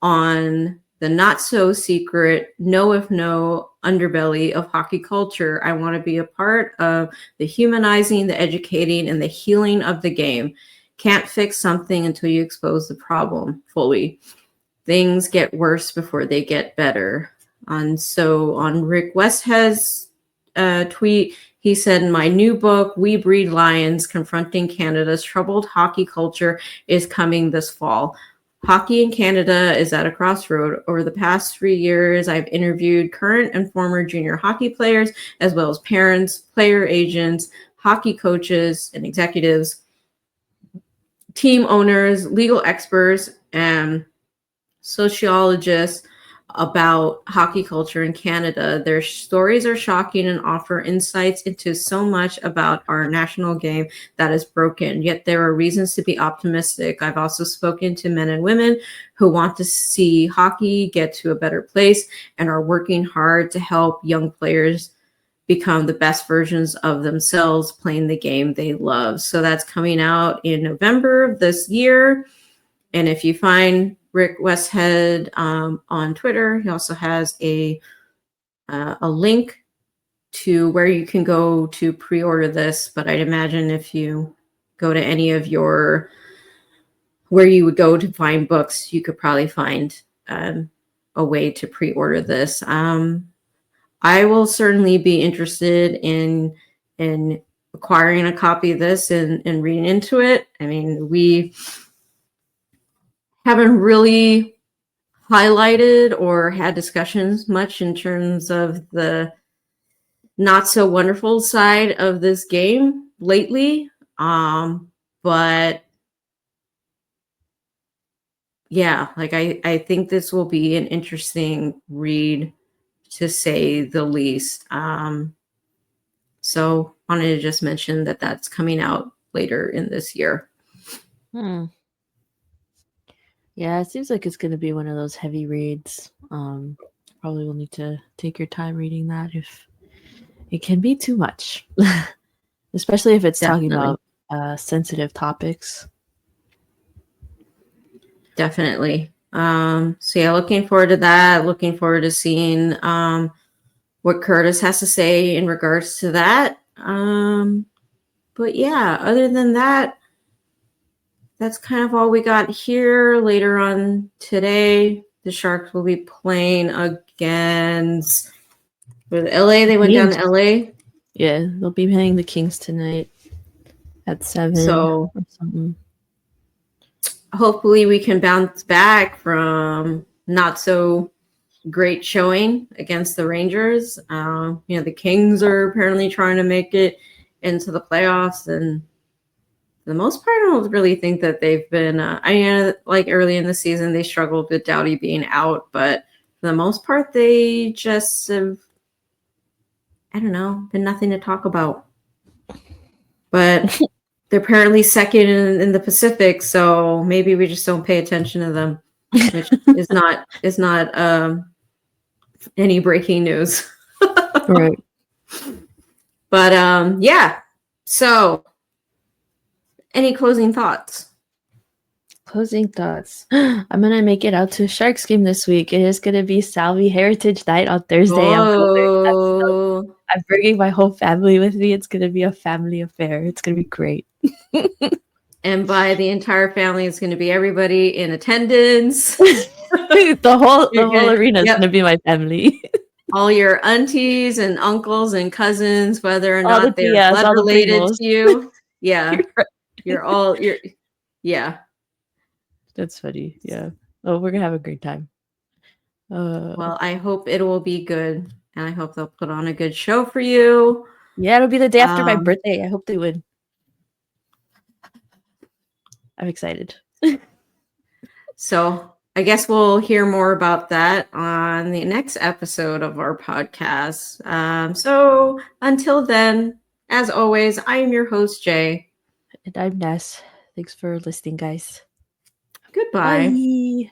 on the not so secret no if no underbelly of hockey culture. I want to be a part of the humanizing, the educating, and the healing of the game. Can't fix something until you expose the problem fully. Things get worse before they get better." And so on Rick Westhead's tweet, he said, "My new book, We Breed Lions, Confronting Canada's Troubled Hockey Culture, is coming this fall. Hockey in Canada is at a crossroad. Over the past 3 years, I've interviewed current and former junior hockey players, as well as parents, player agents, hockey coaches, and executives, team owners, legal experts, and sociologists about hockey culture in Canada. Their stories are shocking and offer insights into so much about our national game that is broken, yet there are reasons to be optimistic. I've also spoken to men and women who want to see hockey get to a better place and are working hard to help young players become the best versions of themselves playing the game they love." So that's coming out in November of this year. And if you find Rick Westhead on Twitter, he also has a link to where you can go to pre-order this. But I'd imagine if you go to any of where you would go to find books, you could probably find a way to pre-order this. I will certainly be interested in acquiring a copy of this and reading into it. I mean, we haven't really highlighted or had discussions much in terms of the not so wonderful side of this game lately. But yeah, like I think this will be an interesting read, to say the least. So wanted to just mention that that's coming out later in this year. Yeah, it seems like it's going to be one of those heavy reads. Probably will need to take your time reading that if it can be too much, especially if it's talking about sensitive topics. Definitely. So yeah, looking forward to that. Looking forward to seeing what Curtis has to say in regards to that. But yeah, other than that, that's kind of all we got here. Later on today, the Sharks will be playing against with LA. They went down to LA. Yeah, they'll be playing the Kings tonight at 7 so or something. Hopefully we can bounce back from not so great showing against the Rangers. The Kings are apparently trying to make it into the playoffs, and for the most part, I don't really think that they've been. Like early in the season, they struggled with Doughty being out, but for the most part, they just have, I don't know, been nothing to talk about. But they're apparently second in the Pacific, so maybe we just don't pay attention to them, which is not any breaking news. Right. But yeah. So any closing thoughts? Closing thoughts. I'm gonna make it out to a Sharks game this week. It is gonna be Salvi Heritage Night on Thursday. I'm bringing my whole family with me. It's gonna be a family affair. It's gonna be great. And by the entire family, it's gonna be everybody in attendance. the whole arena is gonna be my family. All your aunties and uncles and cousins, whether or all not they're blood related to you. Yeah. Yeah. That's funny. Yeah. Oh, we're gonna have a great time. Well, I hope it will be good, and I hope they'll put on a good show for you. Yeah, it'll be the day after my birthday. I hope they win. I'm excited. So I guess we'll hear more about that on the next episode of our podcast. So until then, as always, I am your host, Jay. And I'm Ness. Thanks for listening, guys. Goodbye. Bye.